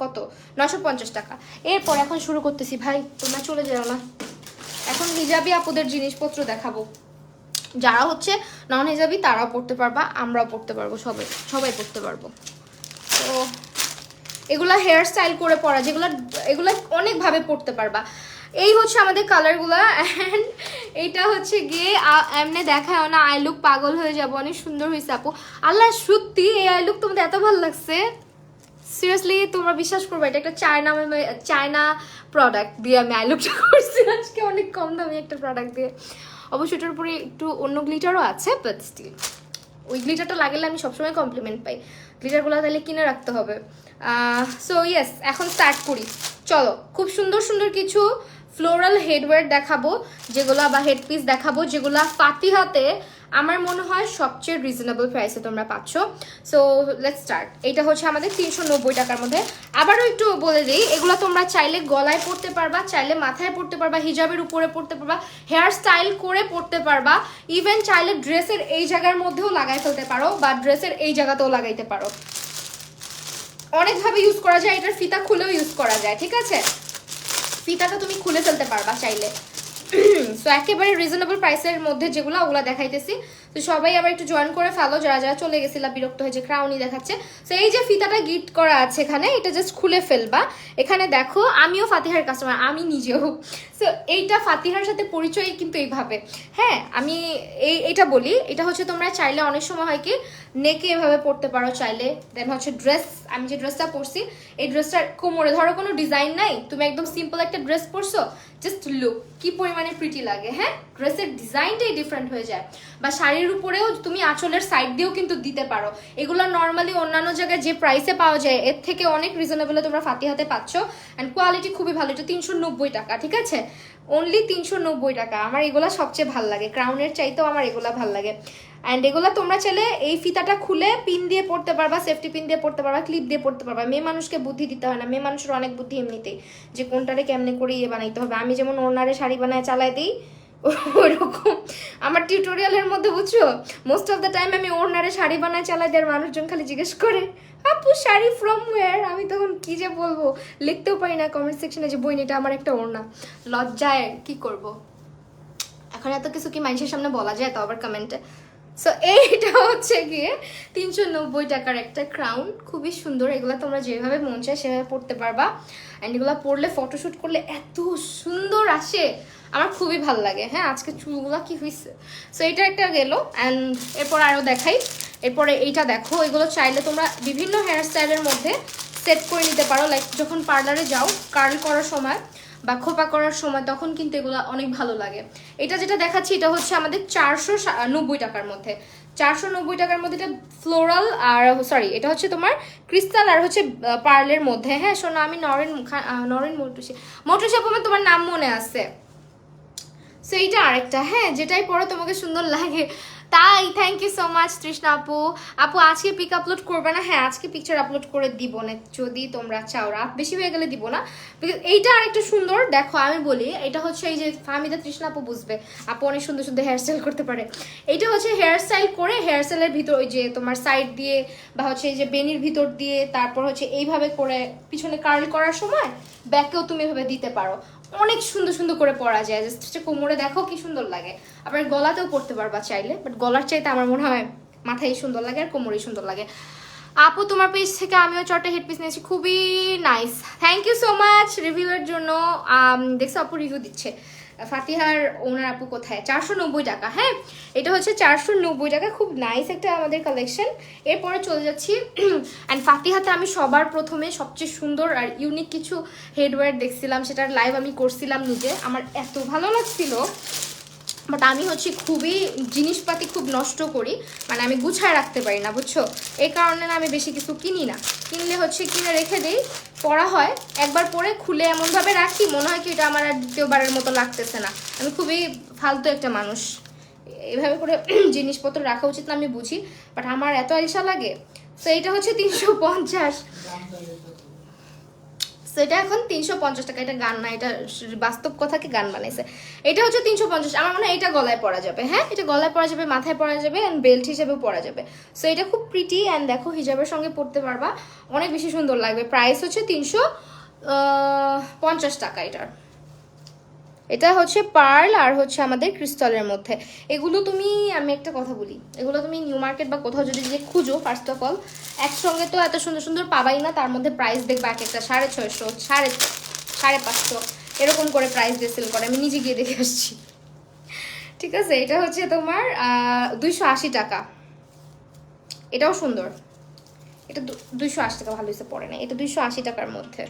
কত, 950 টাকা। এরপর এখন শুরু করতেছি ভাই, তোমরা চলে যাও না। এখন হিজাবি আপুদের জিনিসপত্র দেখাবো, যারা হচ্ছে নন হিজাবি তারাও পড়তে পারবা, আমরাও পড়তে পারবো, সবাই পড়তে পারবো। তো এগুলা হেয়ার স্টাইল করে পরা, এগুলা অনেকভাবে পড়তে পারবা। এই হচ্ছে আমাদের কালারগুলা। অ্যান্ড এইটা হচ্ছে গিয়ে এমনি দেখায় না, আই লুক পাগল হয়ে যাবো, অনেক সুন্দর হয়েছে আপু। আল্লাহ সত্যি এই আই লুক তোমাদের এত ভালো লাগছে, সিরিয়াসলি তোমরা বিশ্বাস করবে, এটা একটা চায়না প্রোডাক্ট দিয়ে আমি আই লুকটা করছি আজকে, অনেক কম দামি একটা প্রোডাক্ট দিয়ে। অবশ্যই এটার উপরে একটু অন্য গ্লিটারও আছে, বাট স্টিল ওই গ্লিটারটা লাগলে আমি সবসময় কমপ্লিমেন্ট পাই। গ্লিটারগুলো তাহলে কিনে রাখতে হবে। সো ইয়েস, এখন স্টার্ট করি, চলো। খুব সুন্দর সুন্দর কিছু ফ্লোরাল হেডওয়্যার দেখাবো, যেগুলো বা হেডপিস দেখাবো, যেগুলো ফাতিহাতে আমার মনে হয় সবচেয়ে রিজনেবল প্রাইসে তোমরা পাচ্ছ। So let's start. এটা হচ্ছে আমাদের 390 টাকার মধ্যে। আবারও একটু বলে দিই, এগুলো তোমরা চাইলে গলায় পরতে পারবা, চাইলে মাথায় পরতে পারবা, হিজাবের উপরে পরতে পারবা, হেয়ার স্টাইল করে পরতে পারবা, ইভেন চাইলে ড্রেসের এই জায়গার মধ্যেও লাগাই ফেলতে পারো, বা ড্রেসের এই জায়গাতেও লাগাইতে পারো। অনেকভাবে ইউজ করা যায়, এটার ফিতা খুলেও ইউজ করা যায়, ঠিক আছে? ফিতাটা তুমি খুলে ফেলতে পারবা চাইলে। সো একেবারে রিজনেবল প্রাইসের মধ্যে যেগুলো, ওগুলো দেখাইতেছি। তো সবাই আবার একটু জয়েন করে ফেলো, যারা যারা চলে গেছিলা বিরক্ত হয়ে যে ক্রাউনই দেখাচ্ছে। সো এই যে ফিতাটা গিফট করা আছে এখানে, এটা জাস্ট খুলে ফেলবা। এখানে দেখো, আমিও ফাতিহার কাস্টমার, আমি নিজেও। সো এইটা ফাতিহার সাথে পরিচয় কিন্তু এইভাবে। হ্যাঁ, আমি এইটা বলি, এটা হচ্ছে তোমরা চাইলে অনেক সময় হয় কি নেকে এভাবে পরতে পারো চাইলে। দেন হচ্ছে ড্রেস, আমি যে ড্রেসটা পরছি এই ড্রেসটার কোমরে ধরো কোনো ডিজাইন নাই, তুমি একদম সিম্পল একটা ড্রেস পরছো, জাস্ট লুক কি পরিমাণে প্রিটি লাগে। হ্যাঁ, ড্রেসের ডিজাইনটাই ডিফারেন্ট হয়ে যায়। বা শাড়ির উপরেও তুমি আঁচলের সাইড দিয়েও কিন্তু দিতে পারো। এগুলো নর্মালি অন্যান্য জায়গায় যে প্রাইসে পাওয়া যায় এর থেকে অনেক রিজনেবলে তোমরা ফাতিহাতে পাচ্ছ। অ্যান্ড কোয়ালিটি খুবই ভালো। এটা 390 টাকা, ঠিক আছে, অনলি 390 টাকা। আমার এগুলা সবচেয়ে ভালো লাগে, ক্রাউনের চাইতেও আমার এগুলা ভালো লাগে। অ্যান্ড এগুলা তোমরা চাইলে এই ফিতাটা খুলে পিন দিয়ে পড়তে পারবা, সেফটি পিন দিয়ে পড়তে পারবা, ক্লিপ দিয়ে পড়তে পারবা। মেয়ে মানুষকে বুদ্ধি দিতে হয় না, মেয়ে মানুষের অনেক বুদ্ধি এমনিতেই, যে কোনটারে কেমনে করে বানাইতে হবে। আমি যেমন ওনারে শাড়ি বানায় চালাই দিই ওরকম আমার টিউটোরিয়ালের মধ্যে, বুঝছো, মোস্ট অফ দ্য টাইম আমি ওনারে শাড়ি বানায় চালাই দিই। আর মানুষজন খালি জিজ্ঞেস করে আপু শাড়ি ফ্রম ওয়্যার, আমি তখন কি যে বলবো, লিখতেও পারি না কমেন্ট সেকশনে যে বই এটা আমার একটা ওড়না। লজ্জায় কি করব, এখন এত কিছু কি মানুষের সামনে বলা যায় তো আবার কমেন্টে। সো এইটা হচ্ছে গিয়ে 390 টাকার একটা ক্রাউন, খুবই সুন্দর। এগুলো তোমরা যেভাবে মন চায় সেভাবে পড়তে পারবা। অ্যান্ড এগুলো পরলে ফটোশ্যুট করলে এত সুন্দর আসে, আমার খুবই ভালো লাগে। হ্যাঁ, আজকে চুলগুলো কি হয়েছে। সো এটা একটা গেল। অ্যান্ড এরপর আরও দেখাই। এরপরে এইটা দেখো, এগুলো চাইলে তোমরা বিভিন্ন হেয়ার স্টাইলের মধ্যে সেট করে নিতে পারো। লাইক যখন পার্লারে যাও কার্ল করার সময় বা খোপা করার সময়, তখন কিন্তু এগুলো অনেক ভালো লাগে। এটা যেটা দেখাচ্ছি এটা হচ্ছে আমাদের 490 টাকার মধ্যে। 490 টাকার মধ্যে এটা ফ্লোরাল আর সরি এটা হচ্ছে তোমার ক্রিস্টাল আর হচ্ছে পার্লের মধ্যে। হ্যাঁ শোনো, আমি নরেন মোটুসি আপু, তোমার নাম মনে আছে। সো এইটা আরেকটা, হ্যাঁ, যেটাই পরো তোমাকে সুন্দর লাগে। তাই থ্যাংক ইউ সো মাচ তৃষ্ণা আপু। আপু আজকে পিক আপলোড করবে না? হ্যাঁ, আজকে পিকচার আপলোড করে দিব না, যদি তোমরা চাও। রাত বেশি হয়ে গেলে দিব না, বিকজ এইটা আরেকটা সুন্দর। দেখো আমি বলি, এটা হচ্ছে এই যে ফাহমিদা তৃষ্ণা আপু বুঝবে, আপু অনেক সুন্দর সুন্দর হেয়ার স্টাইল করতে পারে। এইটা হচ্ছে হেয়ার স্টাইল করে, হেয়ার স্টাইলের ভিতর ওই যে তোমার সাইড দিয়ে বা হচ্ছে এই যে বেনির ভিতর দিয়ে, তারপর হচ্ছে এইভাবে করে পিছনে কার্ল করার সময় ব্যাকেও তুমি এভাবে দিতে পারো। অনেক সুন্দর সুন্দর করে পরা যায়, জাস্ট হচ্ছে কোমরে দেখো কি সুন্দর লাগে। আবার গলাতেও পরতে পারবা চাইলে, বাট গলার চাইতে আমার মনে হয় মাথায় সুন্দর লাগে আর কোমরেই সুন্দর লাগে। আপু তোমার পেজ থেকে আমিও 4টা হেডপিস নিয়েছি, খুবই nice, thank you so much রিভিউয়ের জন্য। দেখছো আপু রিভিউ দিচ্ছে। ফাতিহার ওনার আপু কোথায়? 490 টাকা। হ্যাঁ, এটা হচ্ছে 490 টাকা, খুব নাইস একটা আমাদের কালেকশন। এরপরে চলে যাচ্ছি অ্যান্ড ফাতিহাতে আমি সবার প্রথমে সবচেয়ে সুন্দর আর ইউনিক কিছু হেডওয়্যার দেখছিলাম, সেটার লাইভ আমি করছিলাম নিজে, আমার এত ভালো লাগছিল। বাট আমি হচ্ছে খুবই জিনিসপাতি খুব নষ্ট করি, মানে আমি গুছায় রাখতে পারি না, বুঝছো, এই কারণে না আমি বেশি কিছু কিনি না। কিনলে হচ্ছে কিনে রেখে দিই, পরা হয়, একবার পরে খুলে এমনভাবে রাখি মনে হয় কি এটা আমার আর দ্বিতীয়বারের মতো লাগতেছে না। আমি খুবই ফালতু একটা মানুষ, এভাবে করে জিনিসপত্র রাখা উচিত না আমি বুঝি, বাট আমার এত আইসা লাগে। তো এইটা হচ্ছে 350। সেটা এখন 350 টাকা। এটা গান না, এটা বাস্তব কথাকে গান বানাইছে। এটা হচ্ছে 350। আমার মনে হয় এটা গলায় পরা যাবে। হ্যাঁ, এটা গলায় পরা যাবে, মাথায় পরা যাবে, অ্যান্ড বেল্ট হিসেবেও পরা যাবে। সো এটা খুব প্রিটি, অ্যান্ড দেখো হিজাবের সঙ্গে পরতে পারবা, অনেক বেশি সুন্দর লাগবে। প্রাইস হচ্ছে 350 টাকা এটার। এটা হচ্ছে পার্ল আর হচ্ছে আমাদের ক্রিস্টালের মধ্যে। এগুলো তুমি, আমি একটা কথা বলি, এগুলো তুমি নিউ মার্কেট বা কোথাও যদি যে খুঁজো, ফার্স্ট অফ অল একসঙ্গে তো এত সুন্দর সুন্দর পাবাই না। তার মধ্যে প্রাইস দেখবা এক একটা 650, 550 এরকম করে প্রাইস দিয়ে সেল করে। আমি নিজে গিয়ে দেখে আসছি, ঠিক আছে। এটা হচ্ছে তোমার 280 টাকা। এটাও সুন্দর, এটা 280 টাকা। ভালো হয়েছে পড়ে না, এটা 280 টাকার মধ্যে।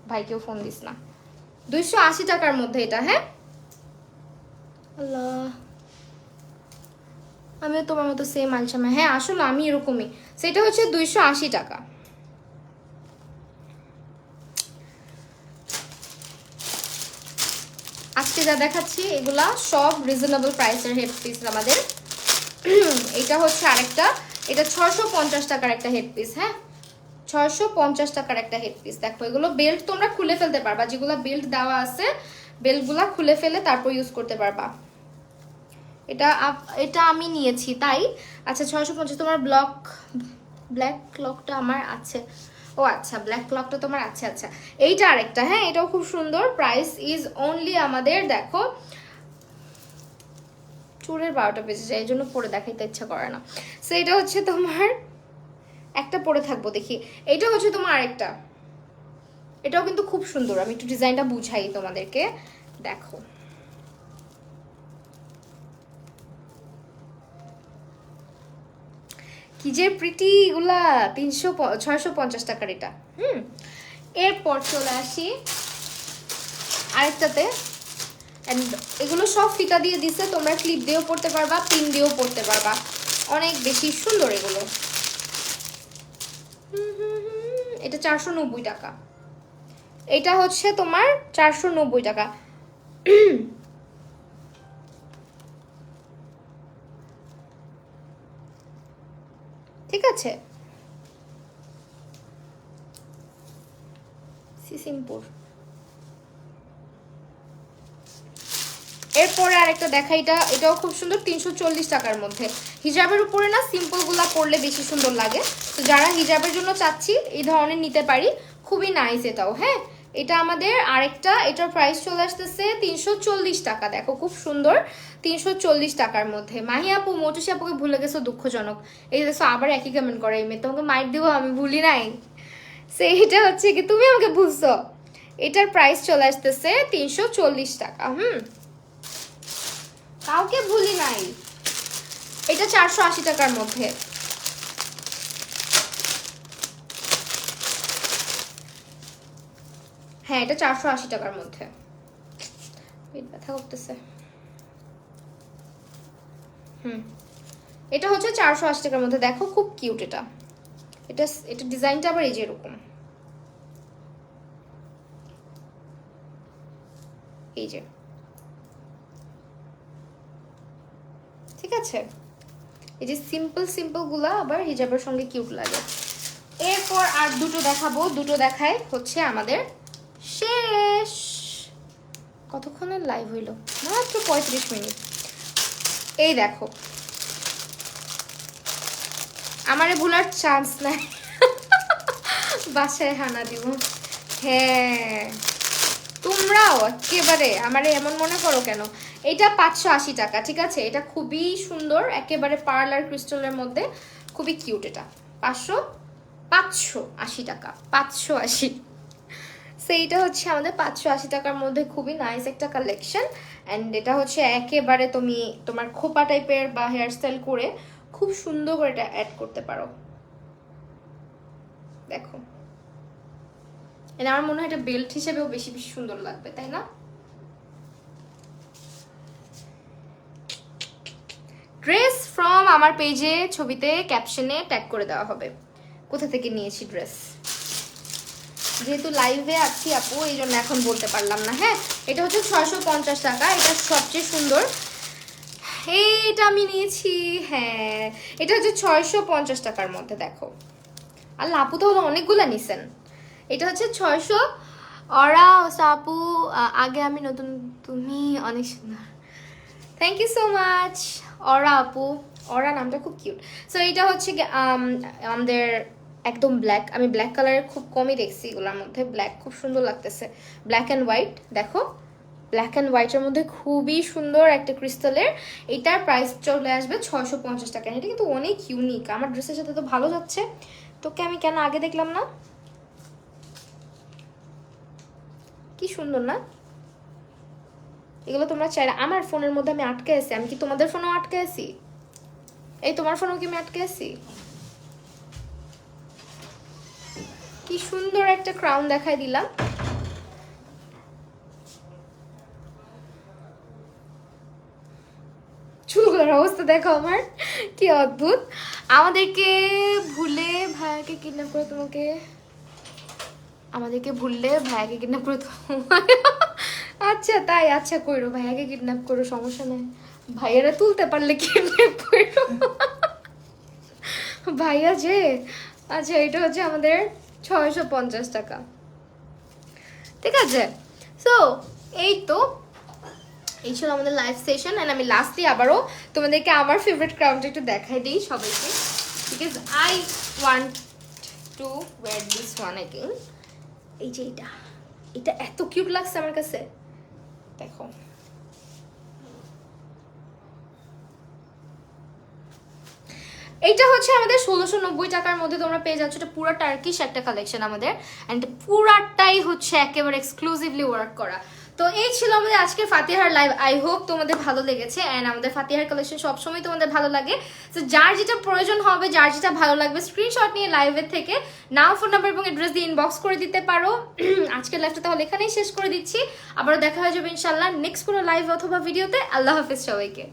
ভাই কেউ ফোন দিস না। 280 টাকার মধ্যে এটা। হ্যাঁ, আল্লাহ, আমিও তোমার মতো সেম আলসামে। হ্যাঁ, আসলে আমি এরকমই। সেটা হচ্ছে 280 টাকা। আজকে যা দেখাচ্ছি এগুলা সব রিজনেবল প্রাইসের হেডপিস আমাদের। এটা হচ্ছে আরেকটা, এটা 650 টাকার একটা হেডপিস। হ্যাঁ, 650 টাকার একটা হেডপিস। দেখো এগুলো বেল্ট তোমরা খুলে ফেলতে পারবা, যেগুলো বেল্ট দেওয়া আছে বেল্টগুলা খুলে ফেলে তারপর ইউজ করতে পারবা। এটা আমি নিয়েছি তাই। আচ্ছা 650। তোমার ব্ল্যাক ক্লকটা আমার আছে। ও আচ্ছা, ব্ল্যাক ক্লকটা তোমার আছে। আচ্ছা, এইটা আরেকটা। হ্যাঁ, এটাও খুব সুন্দর। প্রাইস ইজ অনলি আমাদের, দেখো চুলের 12টা বেজে যায়, এই জন্য পরে দেখাইতে ইচ্ছা করে না। সো এটা হচ্ছে তোমার একটা পরে থাকবো দেখি। এইটা হচ্ছে তোমার আরেকটা, এটাও কিন্তু খুব সুন্দর। আমি একটু ডিজাইনটা বুঝাই তোমাদেরকে, দেখো কি যে প্রিটি এগুলা 650 টাকার এটা। এরপর চলে আসি আরেকটাতে, এন্ড এগুলো সব ফিতা দিয়ে দিছে, তোমরা ক্লিপ দিয়েও পড়তে পারবা, পিন দিয়েও পড়তে পারবা, অনেক বেশি সুন্দর এগুলো। এটা 490 টাকা, এটা হচ্ছে তোমার 490 টাকা। ঠিক আছে, সিম্পল। এরপরে আরেকটা দেখা, এটাও খুব সুন্দর, 340 টাকার মধ্যে। হিজাবের উপরে না সিম্পলগুলা পরলে বেশি সুন্দর লাগে, তো যারা হিজাবের জন্য চাচ্ছি এই ধরনের নিতে পারি, খুবই নাইস এটাও। হ্যাঁ, এটা আমাদের আরেকটা, এটার প্রাইস চলে আসতেছে 340 টাকা। দেখো খুব সুন্দর, 340 টাকার মধ্যে। মাহি আপু, মৌটুসি আপুকে ভুলে গেছো, দুঃখজনক। এই দেখো আবার একই কমেন্ট করে, এই মেয়ে তোমাকে মাইট দিব, আমি ভুলি নাই। সেইটা হচ্ছে কি তুমি আমাকে বুঝছো। এটার প্রাইস চলে আসতেছে 340 টাকা। কাউকে ভুলি নাই। এটা 480 টাকার মধ্যে। হ্যাঁ, এটা 480 টাকার মধ্যে। পেট ব্যথা করতেছে। এটা হচ্ছে 480 টাকার মধ্যে। দেখো খুব কিউট এটা। এটা ডিজাইনটা আবার এই যে এরকম, এই যে, ঠিক আছে। এই যে সিম্পল গুলা আবার হিজাবের সঙ্গে কিউট লাগে। এরপর আর দুটো দেখাবো, দুটো দেখায় হচ্ছে আমাদের শেষ। কতক্ষণের লাইভ হইল? মাত্র 35 মিনিট। এই দেখো, আমারে ভুলার চান্স নাই, বাসায় হানা দিব। হ্যাঁ, তোমরাও একেবারে আমারে এমন মনে করো কেন। এটা 580 টাকা, ঠিক আছে। এটা খুবই সুন্দর, একেবারে পার্লার ক্রিস্টালের মধ্যে, খুবই কিউট। এটা 580 টাকা, 580। সেইটা হচ্ছে আমাদের 580 টাকার মধ্যে, খুবই নাইস একটা কালেকশন। অ্যান্ড এটা হচ্ছে একেবারে তুমি তোমার খোপা টাইপের বা হেয়ার স্টাইল করে খুব সুন্দর করে এটা অ্যাড করতে পারো। দেখো, এটা আমার মনে হয় এটা বেল্ট হিসেবেও বেশি বেশি সুন্দর লাগবে, তাই না? ড্রেস ফ্রম আমার পেজে, ছবিতে ক্যাপশনে ট্যাগ করে দেওয়া হবে কোথা থেকে নিয়েছি ড্রেস। যেহেতু লাইভে আছি আপু, এই জন্য এখন বলতে পারলাম না। হ্যাঁ, এটা হচ্ছে 650 টাকা, এটা সবচেয়ে সুন্দর। এইটা আমি নিয়েছি। হ্যাঁ, এটা হচ্ছে 650 টাকার মধ্যে। দেখো, আর আপু তো হলো অনেকগুলা নিছেন। এটা হচ্ছে 600। অরা আপু, আগে আমি নতুন, তুমি অনেক সুন্দর। থ্যাংক ইউ সো মাচ অরা আপু। অরা নামটা খুব কিউট। সো এটা হচ্ছে আমাদের একদম ব্ল্যাক। আমি ব্ল্যাক কালারের খুব কমই দেখছি এগুলোর মধ্যে। ব্ল্যাক খুব সুন্দর লাগতেছে, ব্ল্যাক অ্যান্ড হোয়াইট। দেখো, ব্ল্যাক অ্যান্ড হোয়াইটের মধ্যে খুবই সুন্দর একটা ক্রিস্টালের। এটার প্রাইস চলে আসবে 650 টাকা। এটা কিন্তু অনেক ইউনিক, আমার ড্রেসের সাথে তো ভালো যাচ্ছে। তোকে আমি কেন আগে দেখলাম না? কি সুন্দর না এগুলো? তোমরা চাইলে, আমার ফোনের মধ্যে আমি আটকে আছি। আমি কি তোমাদের ফোনেও আটকে আছি? এই তোমার ফোনেও কি আমি আটকে আছি? কি সুন্দর একটা ক্রাউন দেখাই দিলাম। চুলগুলোর অবস্থা দেখো আমার, কি অদ্ভুত। আমাদেরকে ভুলে ভাইয়াকে কিডন্যাপ করে তোমাকে, আমাদেরকে ভুললে ভাইয়াকে কিডন্যাপ করে তোমাকে। আচ্ছা তাই, আচ্ছা কইরো, ভাইয়াকে কিডন্যাপ করো, সমস্যা নাই। ভাইয়ারা তুলতে পারলে কিডন্যাপ করো ভাইয়া যে। আচ্ছা, এটা হচ্ছে আমাদের 650 টাকা, ঠিক আছে। সো এই তো, এই ছিল আমাদের লাইভ সেশন। অ্যান্ড আমি লাস্টলি আবারও তোমাদেরকে আমার ফেভারিট ক্রাউনটা একটু দেখাই দিই সবাইকে, because I want to wire this one again. এই যে এটা, এটা এত কিউট লাগছে আমার কাছে। দেখো, এইটা হচ্ছে আমাদের 1690 টাকার মধ্যে তোমরা পেয়ে যাচ্ছ। এটা পুরো টার্কিশ একটা কালেকশন আমাদের, অ্যান্ড পুরাটাই হচ্ছে একেবারে এক্সক্লুসিভলি ওয়ার্ক করা। তো এই ছিল আমাদের আজকের ফাতিহার লাইভ। আই হোপ তোমাদের ভালো লেগেছে অ্যান্ড আমাদের ফাতিহার কালেকশন সবসময় তোমাদের ভালো লাগে। তো যার যেটা প্রয়োজন হবে, যার যেটা ভালো লাগবে, স্ক্রিনশট নিয়ে লাইভের থেকে নাম, ফোন নাম্বার এবং অ্যাড্রেস দিয়ে ইনবক্স করে দিতে পারো। আজকের লাইভটা তাহলে এখানেই শেষ করে দিচ্ছি। আবারও দেখা হয়ে যাবে ইনশাল্লাহ নেক্সট কোনো লাইভ অথবা ভিডিওতে। আল্লাহ হাফিজ সবাইকে।